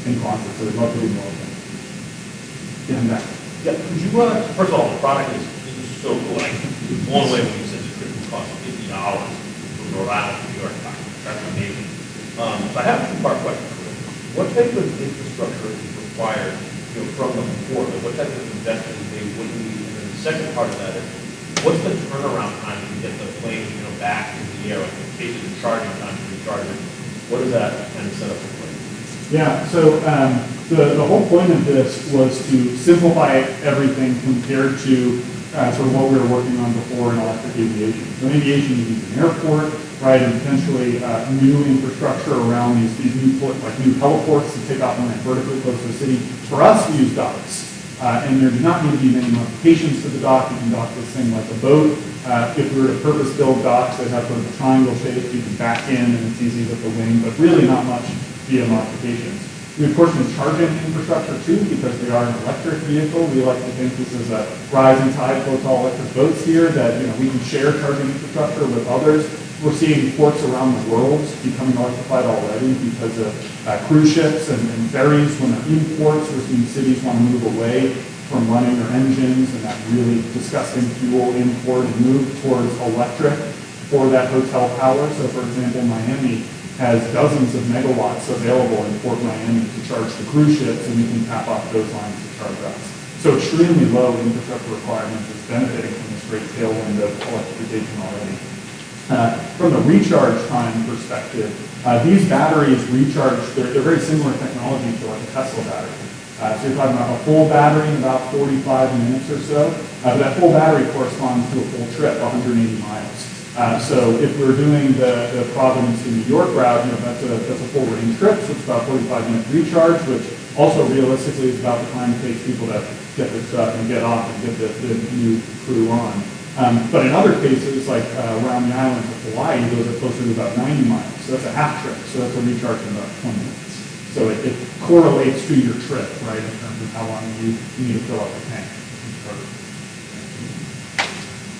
in Quonset, so we'd love to do more of them. Get him back. Yeah, could you, first of all, the product is so cool. Like, it's blown away when you said the trip would cost $50 from Rhode Island to New York. That's amazing. So I have a two-part question for you. What type of infrastructure is required, from the port? Like, what type of investment they would need? And then the second part of that is, what's the turnaround time to get the plane, back in the air? Like, in case of the charging time to recharge it, what does that kind of set up look like? Yeah, so the whole point of this was to simplify everything compared to sort of what we were working on before in electric aviation. So in aviation, you need an airport, right, and potentially new infrastructure around these new heliports to take off and land vertically close to the city. For us, we use docks. And there do not need to be many modifications to the dock. You can dock this thing like a boat. If we were to purpose-build docks, they'd have sort of a triangle shape. You can back in, and it's easy with the wing, but really not much via modifications. We, of course, need charging infrastructure, too, because we are an electric vehicle. We like to think this is a rising tide floats all electric boats here, that we can share charging infrastructure with others. We're seeing ports around the world becoming electrified already because of cruise ships and ferries. When they're in ports, we're seeing cities want to move away from running their engines and that really disgusting fuel import and move towards electric for that hotel power. So, for example, Miami has dozens of megawatts available in Port Miami to charge the cruise ships, and we can tap off those lines to charge us. So extremely low infrastructure requirements is benefiting from this great tailwind of electrification already. From the recharge time perspective, these batteries recharge, they're very similar technology to like a Tesla battery. So you're talking about a full battery in about 45 minutes or so. But that full battery corresponds to a full trip, 180 miles. So if we're doing the Providence to New York route, that's a full range trip, so it's about 45-minute recharge, which also realistically is about the time it takes people to get their stuff and get off and get the new crew on. But in other cases, like around the islands of Hawaii, those are closer to about 90 miles. So that's a half trip, so that's a recharge in about 20 minutes. So it correlates to your trip, right, in terms of how long you need to fill up the tank.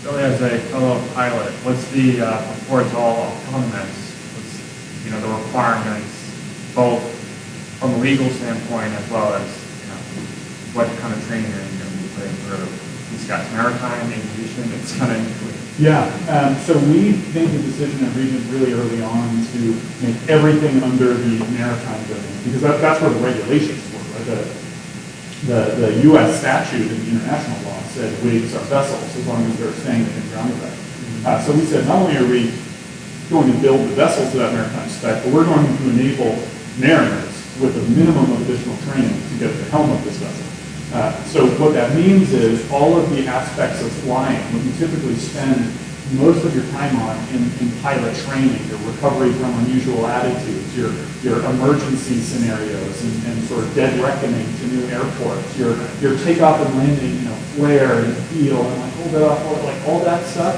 Really, as a fellow pilot, what's the, before it's all autonomous, what's, the requirements, both from a legal standpoint as well as, what kind of training are you going to be putting through? These guys, maritime, aviation, it's kind of included. Yeah, so we made the decision at Regent really early on to make everything under the maritime domain, because that's where the regulations were, right? The U.S. statute and the international law said wigs are vessels as long as they're staying within ground effect. So we said not only are we going to build the vessel to that maritime spec, but we're going to enable mariners with a minimum of additional training to get at the helm of this vessel. So what that means is all of the aspects of flying, what you typically spend most of your time on in pilot training, your recovery from unusual attitudes, your emergency scenarios and sort of dead reckoning to new airports, your takeoff and landing, flare and feel and hold it off, like all that stuff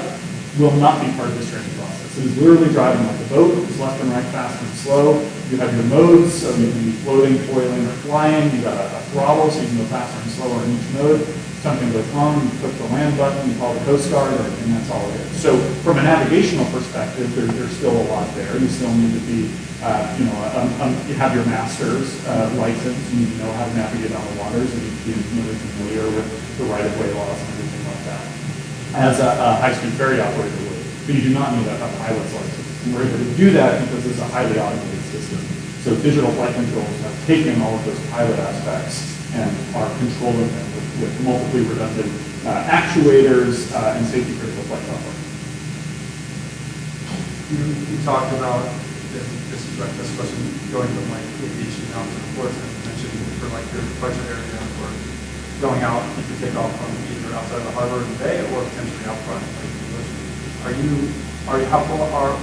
will not be part of this training process. So it's literally driving like a boat, it's left and right, fast and slow. You have your modes, so you can be floating, foiling, or flying. You got a throttle, so you can go faster and slower in each mode. Something goes wrong, you click the land button, you call the Coast Guard, and that's all it is. So from a navigational perspective, there's still a lot there. You still need to be, you have your master's license, you need to know how to navigate on the waters, and you need to be intimately familiar with the right-of-way laws and everything like that. As a high-speed ferry operator would, but you do not need a pilot's license. And we're able to do that because it's a highly automated system. So digital flight controls have taken all of those pilot aspects and are controlling them with multiply redundant actuators and safety critical flight software. You talked about this question going from like aviation out to the ports, and you mentioned for like your budget area or going out, you can take off from either outside of the harbor in the bay or potentially out front. Like, how far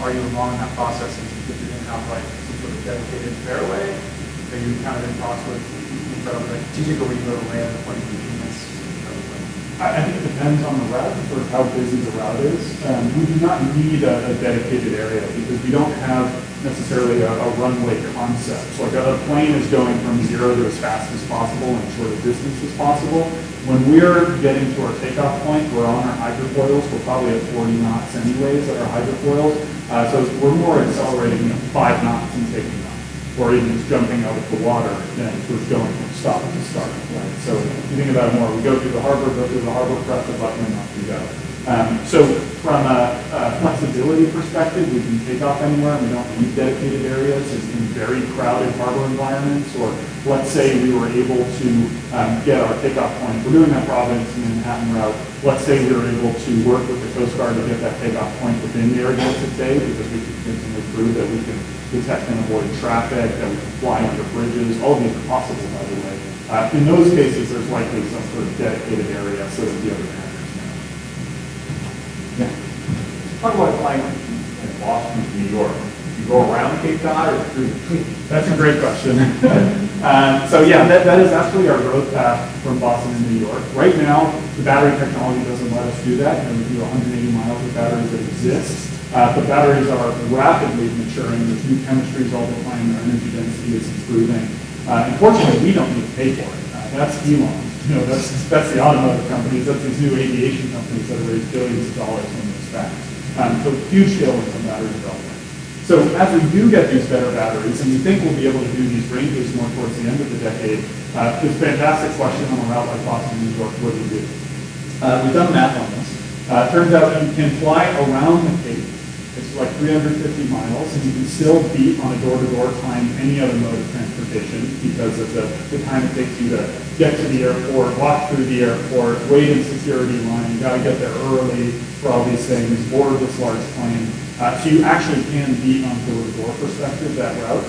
are you along in that process? And if you're going to have like some sort of dedicated fairway, are you kind of in talks with incredibly like strategic, or you go to land at point of convenience? I think it depends on the route, sort of how busy the route is. We do not need a dedicated area because we don't have necessarily a runway concept. So like a plane is going from zero to as fast as possible and as short a distance as possible. When we're getting to our takeoff point, we're on our hydrofoils. We're probably at 40 knots anyways at our hydrofoils. So we're more accelerating 5 knots and taking off, or even just jumping out of the water than sort of going from stop to start. Right? So if you think about it more, we go through the harbor, press the button, and off we go. So from a flexibility perspective, we can take off anywhere. We don't need dedicated areas in very crowded harbor environments. Or let's say we were able to get our takeoff point. We're doing that Providence and Manhattan route. Let's say we were able to work with the Coast Guard to get that takeoff point within Narragansett Bay because we can convincingly prove that we can detect and avoid traffic, that we can fly under bridges. All of these are possible, by the way. In those cases, there's likely some sort of dedicated area so that the other managers know. Yeah. Talk about flying from Boston to New York. You go around Cape Cod or through between? That's a great question. So yeah, that is absolutely our growth path from Boston to New York. Right now, the battery technology doesn't let us do that. We do 180 miles of batteries that exist. But batteries are rapidly maturing. There's new chemistries all the time. Their energy density is improving. Unfortunately, we don't need to pay for it. That's Elon. That's the automotive companies. That's these new aviation companies that have raised billions of dollars from this fact. So huge tailwinds on battery development. So as we do get these better batteries, and we think we'll be able to do these ranges more towards the end of the decade, this fantastic question on a route like Boston, New York, what do you do? We've done math on this. Turns out you can fly around the Cape. It's like 350 miles, and you can still beat on a door-to-door time any other mode of transportation because of the time it takes you to get to the airport, walk through the airport, wait in security line. You got to get there early for all these things, board this large plane. So you actually can beat on door-to-door perspective that route,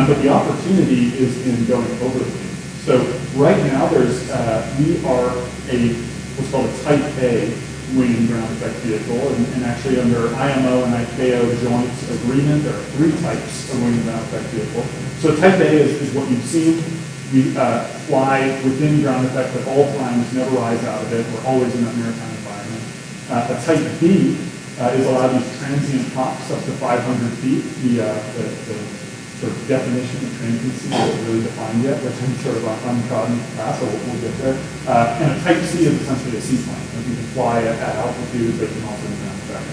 but the opportunity is in going over the Cape. So right now, we are what's called a Type A wing and ground effect vehicle, and actually under IMO and ICAO joint agreement, there are 3 types of wing and ground effect vehicle. So Type A is what you've seen. We fly within ground effect at all times, never rise out of it. We're always in that maritime environment. A Type B is allowed these transient hops up to 500 feet. The sort of definition of transiency isn't really defined yet. That's in sort of an untrodden path, so we'll get there. And a Type C is essentially a seaplane. You can fly at altitude, but you can also ground effect.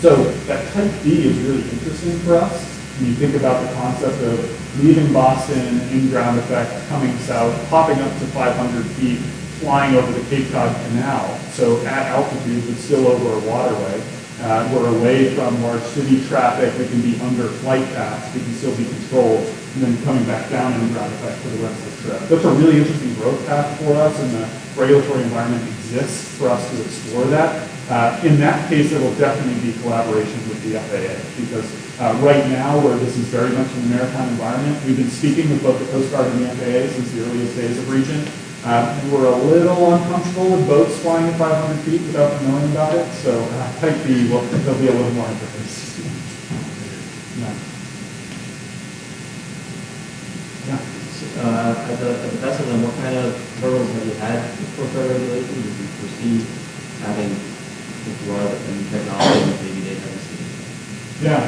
So that Type B is really interesting for us. When you think about the concept of leaving Boston in ground effect, coming south, popping up to 500 feet, flying over the Cape Cod Canal, so at altitude, but still over a waterway. We're away from large city traffic. We can be under flight paths. We can still be controlled, and then coming back down in ground effect for the rest of the trip. That's a really interesting growth path for us, and the regulatory environment exists for us to explore that. In that case, it will definitely be collaboration with the FAA, because right now, where this is very much in the maritime environment, we've been speaking with both the Coast Guard and the FAA since the earliest days of Region. We're a little uncomfortable with boats flying at 500 feet without knowing about it, so Type B, there'll be a little more interface. At the best of them, what kind of hurdles have you had for federal regulation? Did you foresee having, if you are the new technology, maybe they Yeah,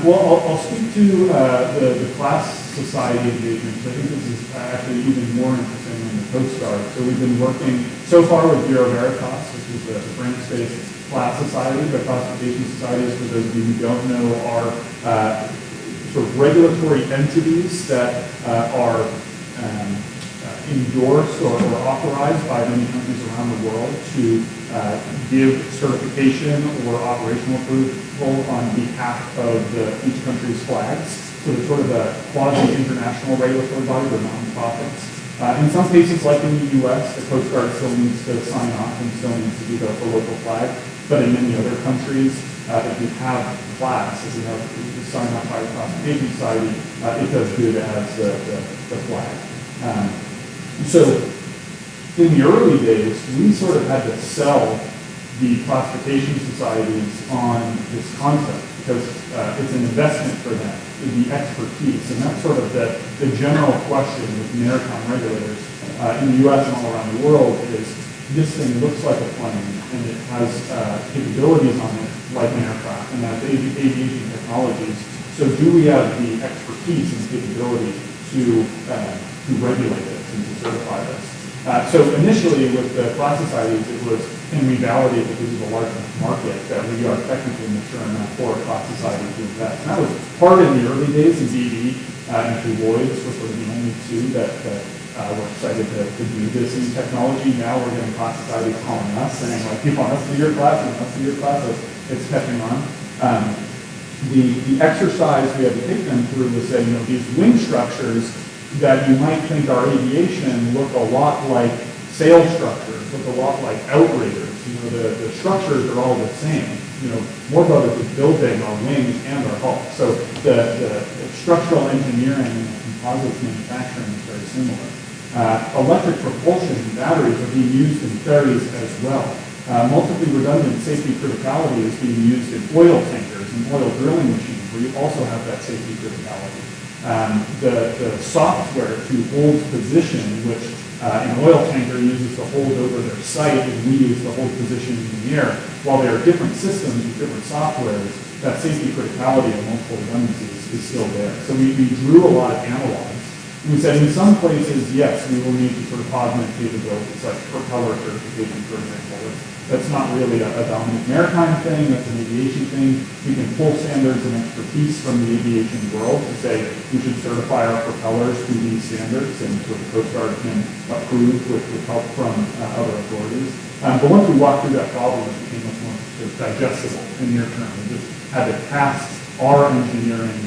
well, I'll speak to the class society engagement, because I think this is actually even more interesting than the Coast Guard. So we've been working so far with Bureau Veritas, which is the France-based class society, but classification societies, for those of you who don't know, are sort of regulatory entities that are endorsed or authorized by many countries around the world to give certification or operational approval on behalf of each country's flags. So it's sort of a quasi-international regulatory body, they're nonprofits. In some cases, like in the U.S., the Coast Guard still needs to sign off and still needs to be the local flag. But in many other countries, if you have flags, as you know, sign off by the classification society, it's as good as the flag. So in the early days, we sort of had to sell the classification societies on this concept because it's an investment for them, the expertise. And that's sort of the general question with maritime regulators in the U.S. and all around the world is this thing looks like a plane and it has capabilities on it like an aircraft and has aviation technologies. So do we have the expertise and capability to regulate this and to certify this? So initially with the class societies, it was, can we validate that this is a large enough market that we are technically mature enough for a class society to invest? And that was part in the early days in DD, and through Lloyd's were sort of the only two that were excited to do this in technology. Now we're getting class societies calling us saying, like, you want us to do your class, you want us to do your class, so it's catching on. The exercise we had to take them through was saying, you know, these wing structures that you might think are aviation look a lot like sail structures, look a lot like outriggers. You know, the structures are all the same. You know, Moorebutters is building our wings and our hull. So the structural engineering and the composites manufacturing is very similar. Electric propulsion batteries are being used in ferries as well. Multiply redundant safety criticality is being used in oil tankers and oil drilling machines, where you also have that safety criticality. The software to hold position, which an oil tanker uses to hold over their site and we use to hold position in the air, while there are different systems with different softwares, that safety criticality and multiple redundancies is still there. So we drew a lot of analogs. We said in some places, yes, we will need to sort of augment capabilities, like propeller certification, for example. That's not really a dominant maritime thing, that's an aviation thing. We can pull standards and expertise from the aviation world to say we should certify our propellers to these standards, and so the Coast Guard can approve with help from other authorities. But once we walked through that problem, it became much more sort of digestible in near term. We just had to cast our engineering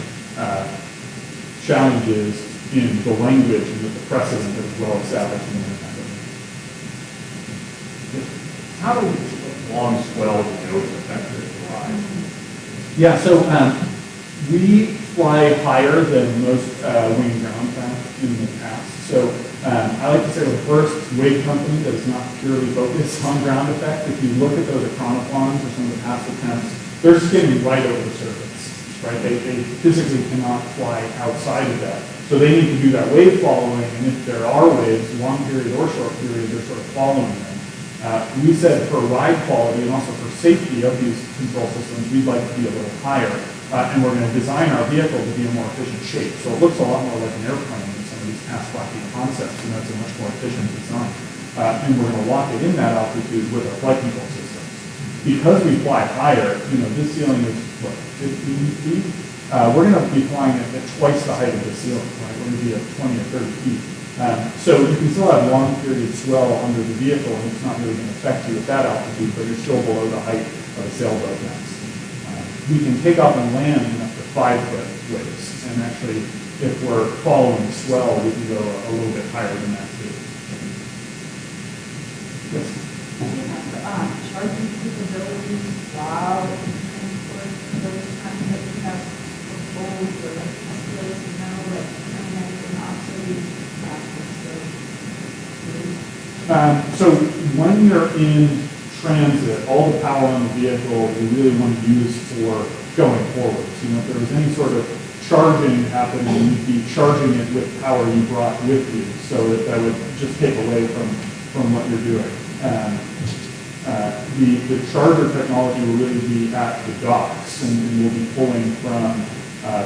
challenges in the language and with the precedent that is well established in the maritime. How do long swells and nose affect the fly? Yeah, so we fly higher than most wing and ground craft in the past. So I like to say we're the first wave company that is not purely focused on ground effect. If you look at those chronoplans or some of the past attempts, they're skimming right over the surface, right? They physically cannot fly outside of that. So they need to do that wave following, and if there are waves, long period or short period, they're sort of following them. We said for ride quality and also for safety of these control systems, we'd like to be a little higher, and we're going to design our vehicle to be a more efficient shape. So it looks a lot more like an airplane than some of these past flapping concepts, and that's a much more efficient design. And we're going to lock it in that altitude with our flight control systems. Because we fly higher, you know, this ceiling is, what, 15 feet? We're going to be flying at twice the height of the ceiling, right? We're going to be at 20 or 30 feet. So you can still have long period swell under the vehicle, and it's not really going to affect you at that altitude, but you're still below the height of a sailboat mast. We can take off and land in up to 5-foot waves, and actually, if we're following swell, we can go a little bit higher than that too. Yes? Do you have charging capabilities while in transport for those times that you have proposed or like escalates, you know, like terminating and obsolete? So when you're in transit, all the power on the vehicle you really want to use for going forward. So, you know, if there was any sort of charging happening, you'd be charging it with power you brought with you. So that would just take away from what you're doing. The charger technology will really be at the docks. brakes, and we'll be pulling from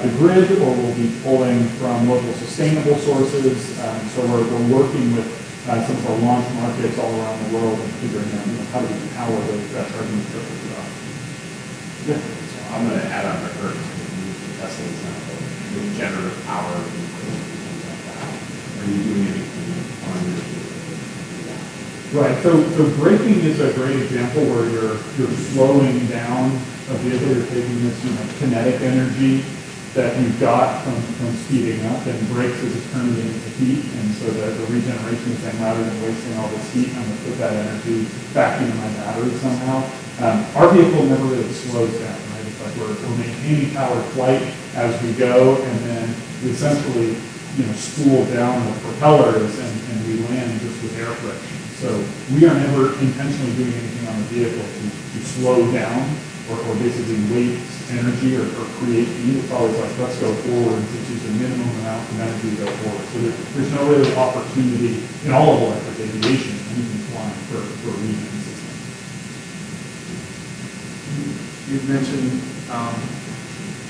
the grid, or we'll be pulling from local sustainable sources. So we're working with some of our launch markets all around the world and figuring out, how do we power those charging infrastructure up. So I'm going to add on to hers. Tesla example, with generative power, things like that. Are you doing anything on your Right, so braking is a great example where you're slowing down a vehicle, you're taking this kinetic energy that you've got from speeding up, and brakes is turning it into heat, and so the regeneration is saying, rather than wasting all this heat, I'm going to put that energy back into my battery somehow. Our vehicle never really slows down, right? It's like we're maintaining powered flight as we go, and then we essentially spool down the propellers and we land just with air friction. So we are never intentionally doing anything on the vehicle to slow down or basically waste energy or create heat. It's always like, let's go forward, to use the minimum amount of energy to go forward. So there's no really opportunity in all of electric aviation, anything flying for a regen system. You've mentioned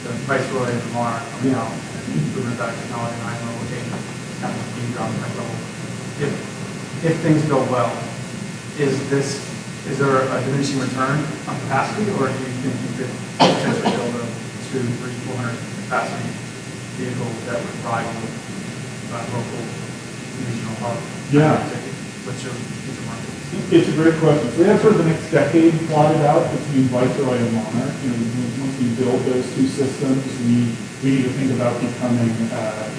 the Viceroy and the Monarch coming out and improving that technology, and I know what they kind of being dropped at level. If things go well, is there a diminishing return on capacity, or do you think you could potentially build a 200, 300, 400 capacity vehicle that would rival local regional hub? Yeah. What's your future market? It's a great question. So we have sort of the next decade plotted out between Viceroy and Monarch. Once we build those two systems, we need to think about becoming a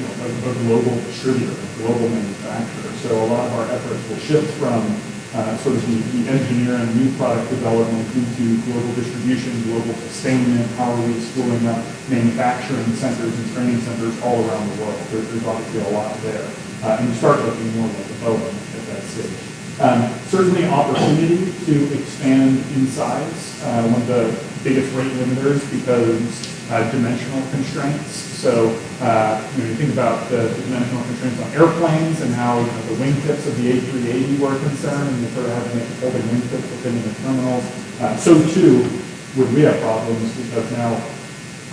global distributor, a global manufacturer. So a lot of our efforts will shift from sort of the engineering and new product development into global distribution, global sustainment, how are we spooling up manufacturing centers and training centers all around the world. There's obviously a lot there. And you start looking more like a Boeing at that stage. Certainly opportunity to expand in size. One of the biggest rate limiters becomes dimensional constraints. So you think about the dimensional constraints on airplanes and how the wingtips of the A380 were concerned, and you sort of have to make folding wingtips within the terminals. So too would we have problems, because now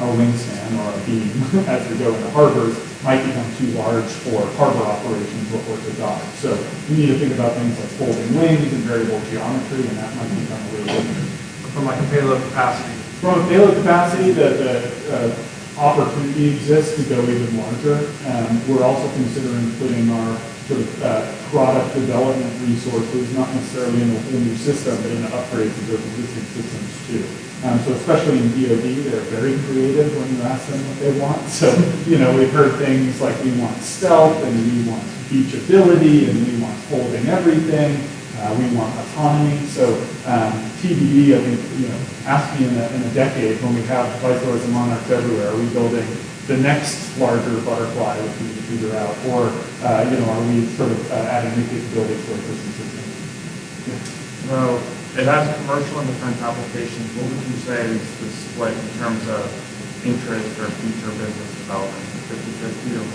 our wingspan or our beam as we go into harbors might become too large for harbor operations or to dock. So we need to think about things like folding wings and variable geometry, and that might become a real limiter. From like a payload capacity. From a payload capacity, the opportunity exists to go even larger. We're also considering putting our sort of product development resources, not necessarily in a whole new system, but in upgrades of those existing systems too. So especially in DoD, they're very creative when you ask them what they want. So, we've heard things like we want stealth, and we want beachability, and we want holding everything. We want autonomy. So TBD, I think, ask me in a decade when we have Viceroys and Monarchs everywhere, are we building the next larger butterfly, which we need to figure out, or are we sort of adding new capabilities to our existing system? Yeah. So it has commercial and defense applications. What would you say is the split in terms of interest or future business development? 50-50 or?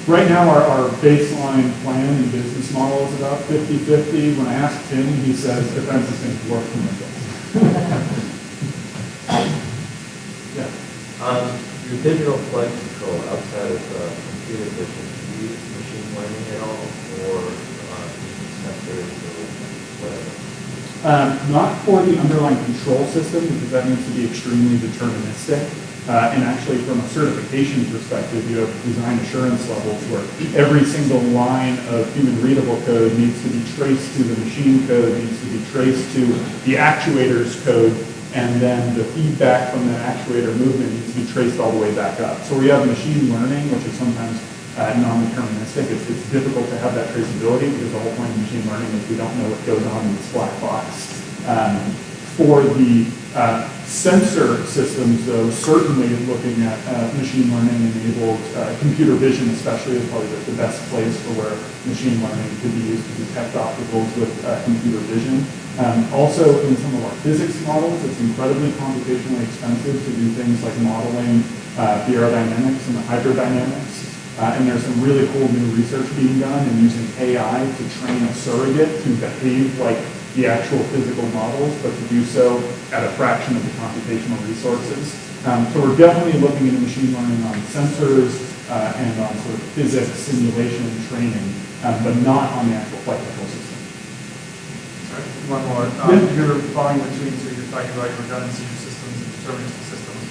Right now, our baseline plan and business model is about 50-50. When I asked Tim, he says defense is going to dwarf commercial. Yeah. Your digital flight control outside of computer vision, do you use machine learning at all, or sensors or whatever? Not for the underlying control system, because that needs to be extremely deterministic. And actually, from a certification perspective, you have design assurance levels where every single line of human readable code needs to be traced to the machine code, needs to be traced to the actuator's code, and then the feedback from that actuator movement needs to be traced all the way back up. So we have machine learning, which is sometimes non-deterministic. It's difficult to have that traceability, because the whole point of machine learning is we don't know what goes on in this black box. For the sensor systems, though, certainly looking at machine learning-enabled computer vision, especially, is probably the best place for where machine learning could be used to detect obstacles with computer vision. Also, in some of our physics models, it's incredibly computationally expensive to do things like modeling the aerodynamics and the hydrodynamics. And there's some really cool new research being done in using AI to train a surrogate to behave like the actual physical models, but to do so at a fraction of the computational resources. So we're definitely looking into machine learning on sensors and on sort of physics, simulation, and training, but not on the actual flight control system. Sorry, one more. You're falling between, so you're talking about your redundancy systems and deterministic systems.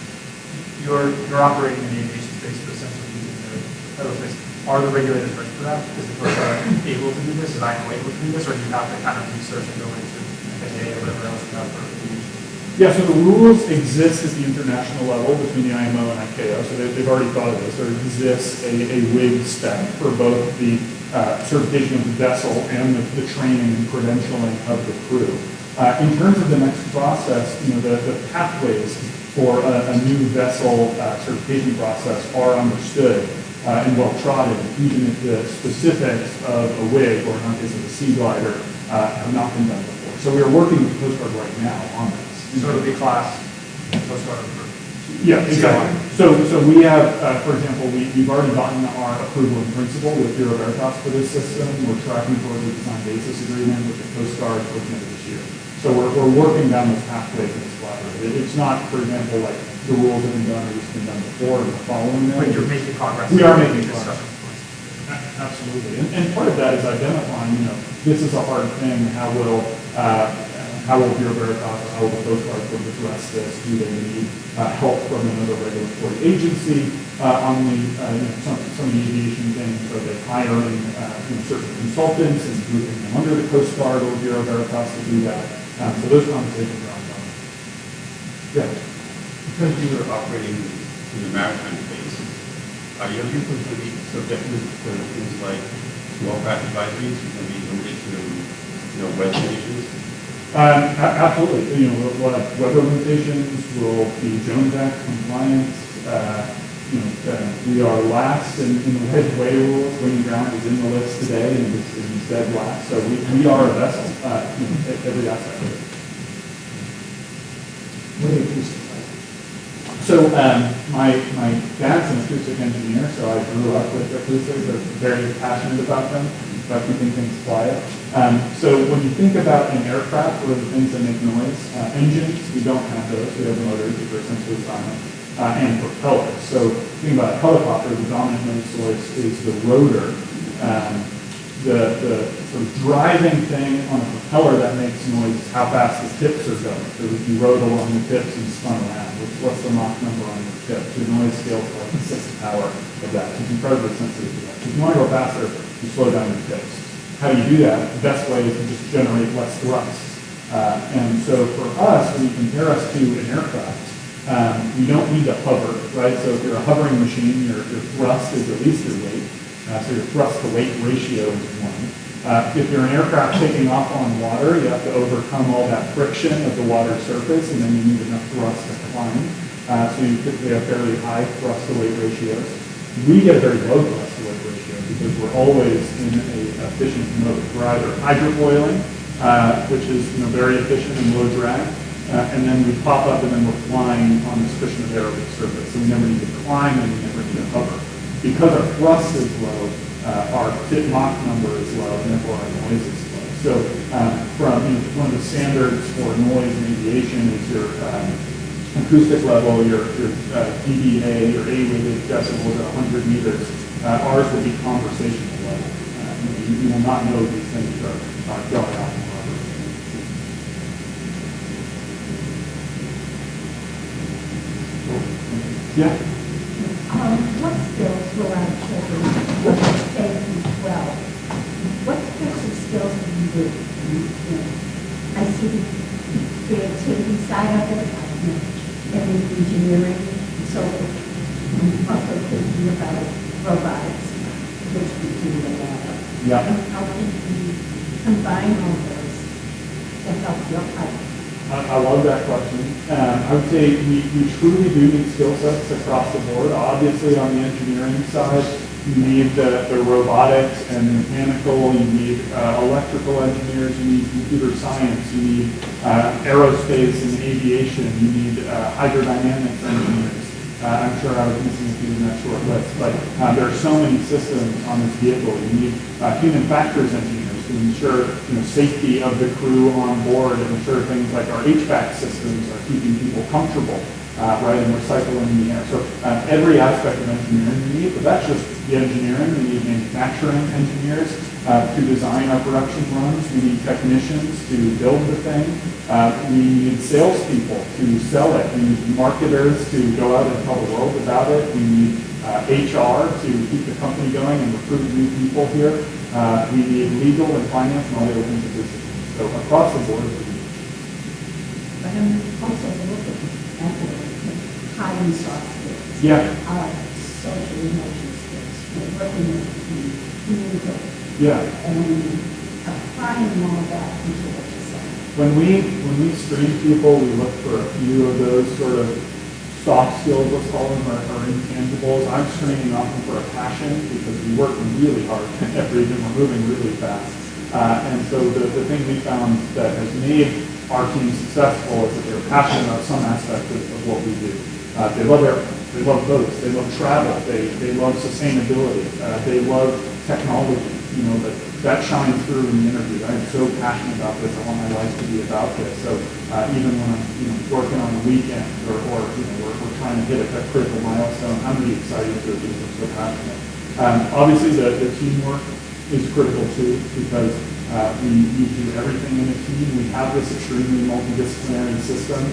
You're operating in the aviation space, but essentially using the aerospace. Are the regulators ready for that? Is the Coast Guard able to do this? Is IMO able to do this? Or do you have to kind of research and go into FAA or whatever else you have for aviation? Yeah, so the rules exist at the international level between the IMO and ICAO, so they've already thought of this. There exists a WIG spec for both the certification of the vessel and the training and credentialing of the crew. In terms of the next process, the pathways for a new vessel certification process are understood and well trodden, even if the specifics of a WIG, or in our case of a sea glider, have not been done before. So we are working with the Coast Guard right now on this. So it'll be class Coast Guard for. Yeah, exactly. So we have, for example, we've already gotten our approval in principle with Bureau Veritas for this system. We're tracking towards a design basis agreement with the Coast Guard towards the end of this year. So we're working down those pathways in this collaborative. It's not, for example, like the rules have been done or it's been done before and we're following them. But you're making progress. We are making progress. Absolutely. And part of that is identifying, this is a hard thing. How will Bureau Veritas or how will the Coast Guard address this? Do they need help from another regulatory agency on the some of the aviation things? Are they hiring certain consultants and grouping them under the Coast Guard or Bureau Veritas to do that? So those conversations are ongoing. Yeah. Because you are operating in the maritime space, are your people going to be subjected to things like well craft advisories? You're going to be limited to weather conditions? Absolutely. We'll have weather limitations. We'll be Jones Act compliant. We are last in the way rules. Wind ground is in the list today and is dead last. So we are a vessel. Every aspect of it. What do you acoustic like? So my dad's an acoustic engineer, so I grew up with acoustics. I'm very passionate about them, about keeping things quiet. So when you think about an aircraft, what are the things that make noise? Engines, we don't have those. We have motors, which are essentially silent, and propellers. So think about a helicopter, the dominant noise source is the rotor. The sort of driving thing on a propeller that makes noise is how fast the tips are going. So if you rode along the tips and spun around, what's the Mach number on your tip? The noise scale is like the sixth power of that. So it's incredibly sensitive to that. So if you want to go faster, you slow down your tips. How do you do that? The best way is to just generate less thrust. And so for us, when you compare us to an aircraft, you don't need to hover, right? So if you're a hovering machine, your thrust is at least your weight. So your thrust to weight ratio is 1. If you're an aircraft taking off on water, you have to overcome all that friction of the water surface, and then you need enough thrust to climb. So you typically have fairly high thrust to weight ratios. We get a very low thrust to weight ratio because we're always in a efficient mode. We're either hydrofoiling, which is very efficient and low drag, and then we pop up and then we're flying on this cushion of air over the surface. So we never need to climb and we never need to hover. Because our thrust is low, our tip Mach number is low, and therefore our noise is low. So from one of the standards for noise in aviation is your acoustic level, your dBA, your A-weighted decibels at 100 meters. Ours will be conversational level. You will not know these things are going on in the rubber. Yeah. What skills will our children K through 12? What types of skills do you do? I see the creativity side of it, and the engineering. So I'm also thinking about robotics, which we do in the lab. Yeah. How can you combine all those to help your life? I love that question. I would say we truly do need skill sets across the board. Obviously, on the engineering side, you need the robotics and mechanical, you need electrical engineers, you need computer science, you need aerospace and aviation, you need hydrodynamics engineers. I'm sure I was missing a few in that short list, but there are so many systems on this vehicle. You need human factors engineers to ensure, safety of the crew on board and ensure things like our HVAC systems are keeping people comfortable, right, and recycling the air. So every aspect of engineering we need, but that's just the engineering. We need manufacturing engineers to design our production runs. We need technicians to build the thing. We need salespeople to sell it. We need marketers to go out and tell the world about it. We need HR to keep the company going and recruit new people here. We need legal and finance and all the other things that this is. So across the board, we need. But I'm also looking at the high-end soft skills. Yeah. Social emotional skills, working with community. Yeah. And applying all that into what you're saying. When we screen people, we look for a few of those sort of soft skills, let's call them, or intangibles. I'm screening often for a passion because we work really hard every day. We're moving really fast. And so the thing we found that has made our team successful is that they're passionate about some aspect of what we do. They love airplanes, they love boats, they love travel, they love sustainability, they love technology. That shines through in the interview. I am so passionate about this. I want my life to be about this. So even when I'm working on the weekend or we're trying to hit a critical milestone, I'm really excited to do this. I'm so passionate. Obviously, the teamwork is critical too because we do everything in a team. We have this extremely multidisciplinary system.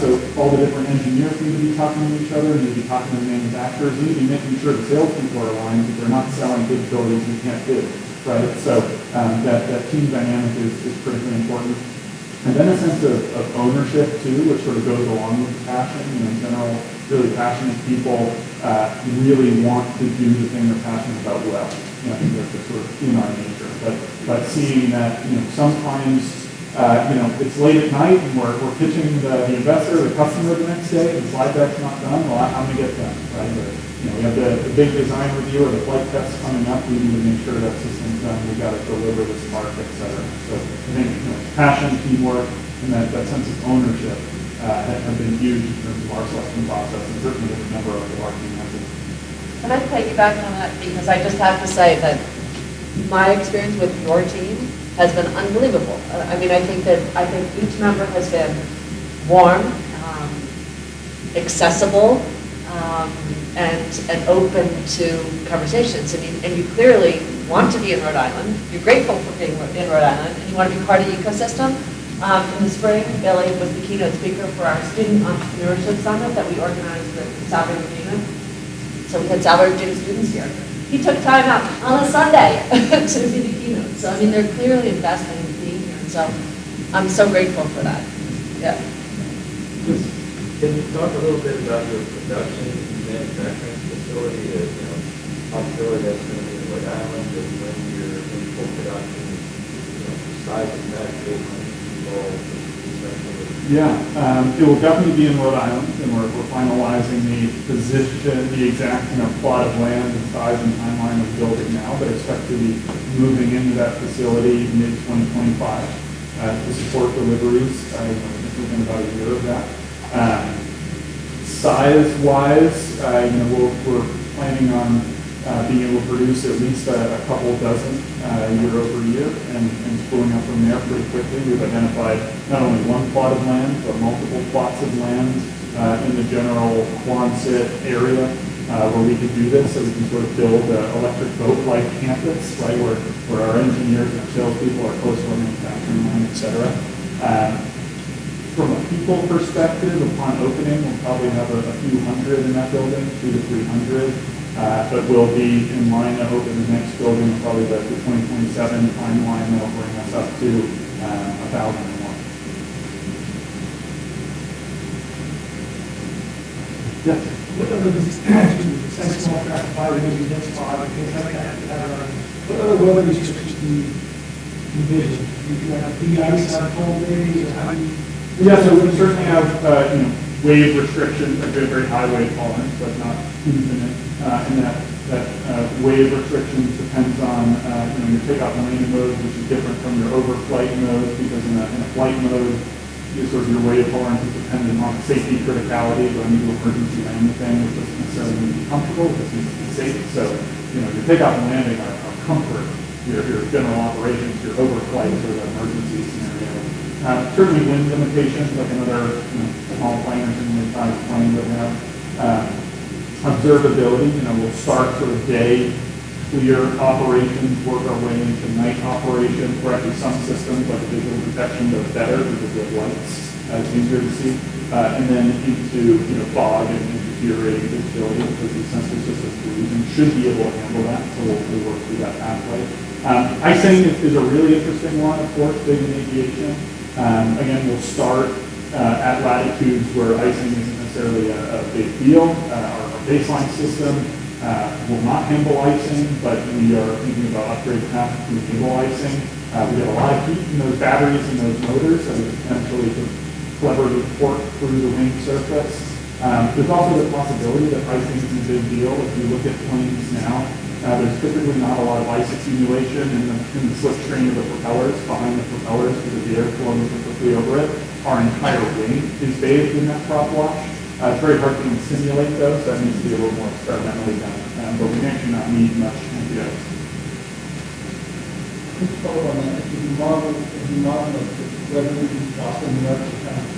So all the different engineers need to be talking to each other, need to be talking to the manufacturers, need to be making sure the salespeople are aligned because they're not selling capabilities we can't do, right? So that team dynamic is critically important. And then a sense of ownership too, which sort of goes along with the passion. In general, really passionate people really want to do the thing they're passionate about well. I think that's sort of in our nature. But seeing that, sometimes it's late at night and we're pitching the investor, the customer the next day, and the slide deck's not done. Well, how many get done, right? We have the big design review or the flight test coming up. We need to make sure that system's done. We got to deliver this part, et cetera. So I think passion, teamwork, and that sense of ownership have been huge in terms of our selection process, and certainly every member of our team has it. Can I piggyback on that? Because I just have to say that my experience with your team has been unbelievable. I think each member has been warm, accessible, and open to conversations. And you clearly want to be in Rhode Island. You're grateful for being in Rhode Island, and you want to be part of the ecosystem. In the spring, Billy was the keynote speaker for our Student Entrepreneurship Summit that we organized with Salvador Regina. So we had Salvador Regina students here. He took time out on a Sunday to be the keynote. So, they're clearly investing in being here. And so I'm so grateful for that. Yeah. Can you talk a little bit about your production and manufacturing facility, possibility that's going to be in Rhode Island, and when you're in full production, size of factory, Yeah, it will definitely be in Rhode Island, and we're finalizing the position, the exact plot of land and size and timeline of building now, but expect to be moving into that facility mid-2025 to support deliveries. Within about a year of that. Size-wise, we're planning on being able to produce at least a couple dozen year over year and spooling up from there pretty quickly. We've identified not only one plot of land, but multiple plots of land in the general Quonset area where we could do this, so we can sort of build an electric boat-like campus, right, where our engineers and our salespeople are close to our manufacturing line, et cetera. From a people perspective, upon opening, we'll probably have a few hundred in that building, 200 to 300. But we'll be in line to open the next building, probably the 2027 timeline. That'll bring us up to 1,000 or more. Yes. What other besides small craft fire, maybe dense fire, things like that, what other weather restrictions do you envision? Do you have big ice on cold days, or how do you? Yeah, so we certainly have wave restrictions, a very high wave tolerance, but not infinite. And that wave restrictions depends on your takeoff and landing mode, which is different from your overflight mode, because in a flight mode, your wave tolerance is dependent on safety criticality. Do I need to emergency land the thing, which doesn't necessarily need to be comfortable, because it needs to be safe. So your takeoff and landing are comfort your general operations, your overflights, or the emergency scenario. Certainly wind limitations, like another small plane or size plane would have. Observability, we'll start sort of day clear operations, work our way into night operations, where actually some systems like visual detection does better because of lights. It's easier to see. And then into fog and deteriorating visibility because these sensor systems we're using should be able to handle that. So we'll work through that pathway. Icing is a really interesting one, of course, big in aviation. Again, we'll start at latitudes where icing isn't necessarily a big deal. Our baseline system will not handle icing, but we are thinking about upgrade paths to enable icing. We have a lot of heat in those batteries and those motors, so we potentially could cleverly port through the wing surface. There's also the possibility that icing is a big deal. If you look at planes now, there's typically not a lot of ice accumulation in the slipstream of the propellers, behind the propellers, because the air flowing so quickly over it. Our entire wing is bathed in that prop wash. It's very hard to simulate those, so that needs to be a little more experimentally done. But we actually not need much anti-ice. Quick follow on that. If you model the revenue cost in the other account,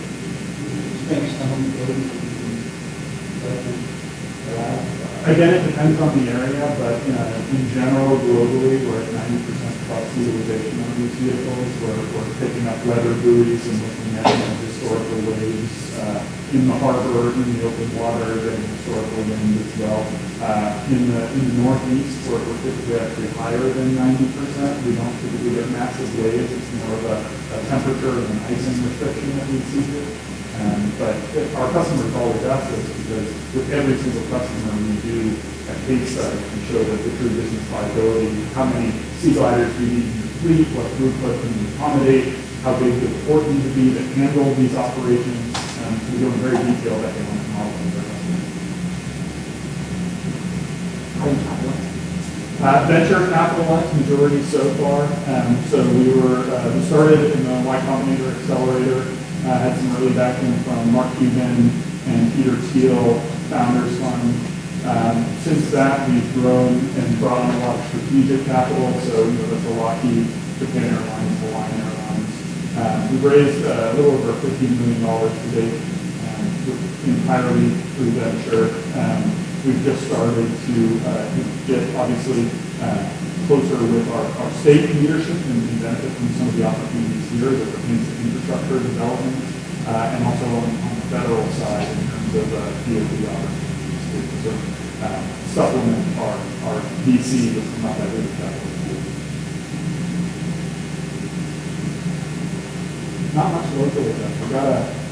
expense how many days Again, it depends on the area, but in general, globally, we're at 90% plus utilization on these vehicles. We're picking up weather buoys and looking at historical waves in the harbor, in the open water, getting historical wind as well. In the Northeast, we're typically actually higher than 90%. We don't typically get massive waves. It's more of a temperature and an icing restriction that we see here. But our customers always ask us because with every single customer we do a case study to show that the true business viability, how many sea gliders do you need in your fleet, what throughput can you accommodate, how big the port need to be to handle these operations. So we go in very detailed economic modeling with our customers. Venture capitalized majority so far. So we started in the Y Combinator Accelerator. Had some early backing from Mark Cuban and Peter Thiel, Founders Fund. Since that, we've grown and brought on a lot of strategic capital. So, that's the Lockheed, Japan Airlines, Hawaiian Airlines. We've raised a little over $15 million to date, entirely through venture. We've just started to get, obviously, closer with our state leadership and benefit from some of the opportunities here that pertains to infrastructure development, and also on the federal side in terms of DoD opportunities to supplement our DC with some not that big capital. Not much locally though.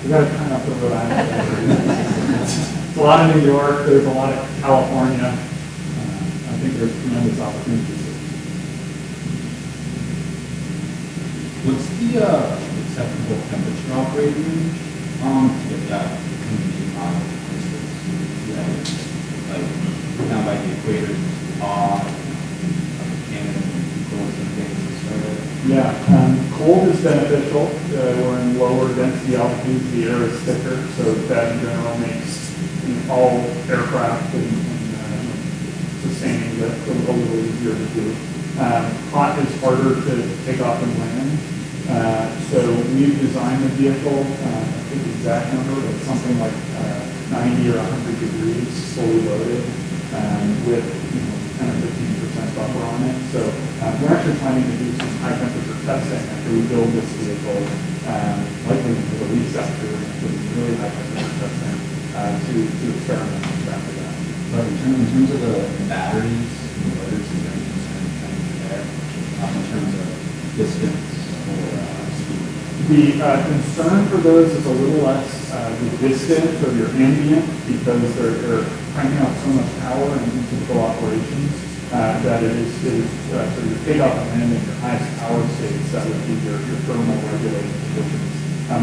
We gotta turn up the Rhode Island. It's a lot of New York. There's a lot of California. I think there's tremendous opportunities. What's the acceptable temperature operating range to get that community model, for instance? Like down by the equator, Canada, cold and things, Yeah, cold is beneficial. We're in lower density altitudes, the air is thicker, so that in general makes all aircraft and sustaining the a little easier to do. Hot is harder to take off and land. So we've designed the vehicle, I think the exact number, but something like 90 or 100 degrees fully loaded with 10 or 15% buffer on it. So we're actually planning to do some high temperature testing after we build this vehicle, likely to release after really high temperature testing to experiment after that. But in terms of the batteries, whether it's there any concern there, in terms of distance or speed? The concern for those is a little less the distance of your ambient because they're cranking out so much power in typical operations that it is so your takeoff and landing, your highest power states, that would be your thermal regulating conditions.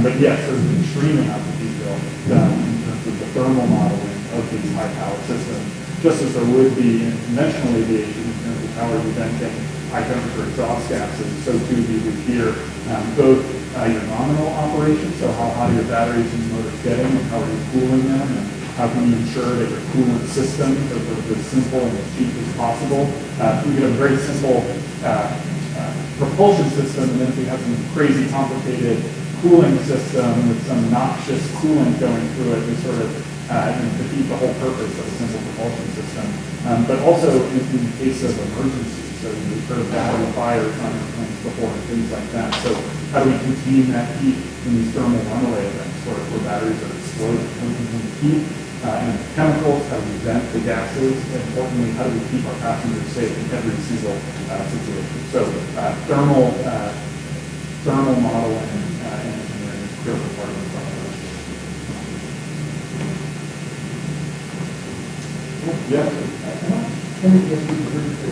But yes, there's an extreme amount of detail done in terms of the thermal modeling of these high power systems, just as there would be in conventional aviation in terms of how are you venting high temperature exhaust gases, so too we would here both your nominal operations, so how hot are your batteries and motors getting, and how are you cooling them, and How can you ensure that your coolant system is as simple and as cheap as possible? We get a very simple propulsion system, and then if we have some crazy complicated cooling system with some noxious coolant going through it, we sort of defeat the whole purpose of a simple propulsion system. But also in the case of emergencies, so we've heard of battery fires on airplanes before and things like that. So how do we contain that heat in these thermal runaway events where batteries are exploding? How do we contain the heat and chemicals? How do we vent the gases? And importantly, how do we keep our passengers safe in every single situation? So thermal modeling and engineering is a critical part of the process. Yeah. Can we just agree to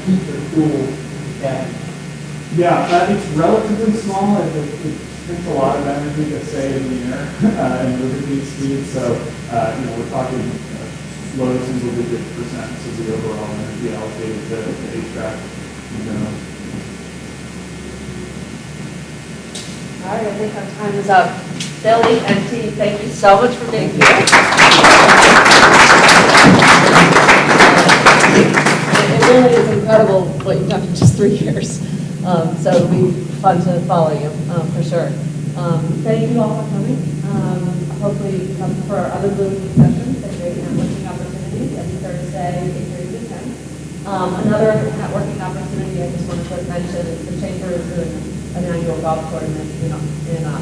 keep the cool cabin? Yeah, it's relatively small. It takes a lot of energy to stay in the air and move at these speeds. So, we're talking low single-digit percent of the overall energy allocated to HVAC in general. All right, I think our time is up. Billy and team, thank you so much for being here. It really is incredible what you've done in just 3 years. So it'll be fun to follow you, for sure. Thank you all for coming. Hopefully you come for our other Blooming sessions and great networking opportunities every Thursday, 8:30 to 10. Another networking opportunity I just want to mention is the Chamber is doing an annual golf tournament in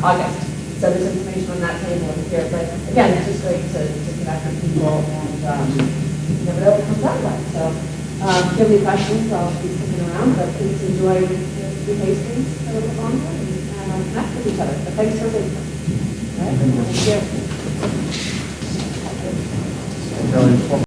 August. So there's information on that table over here. But again, it's just great to connect with people and you never know what comes out of that. So if you have any questions, I'll be sticking around, but please enjoy the tastings a little bit longer and connect with each other. But thanks for being here. All right? Thank you.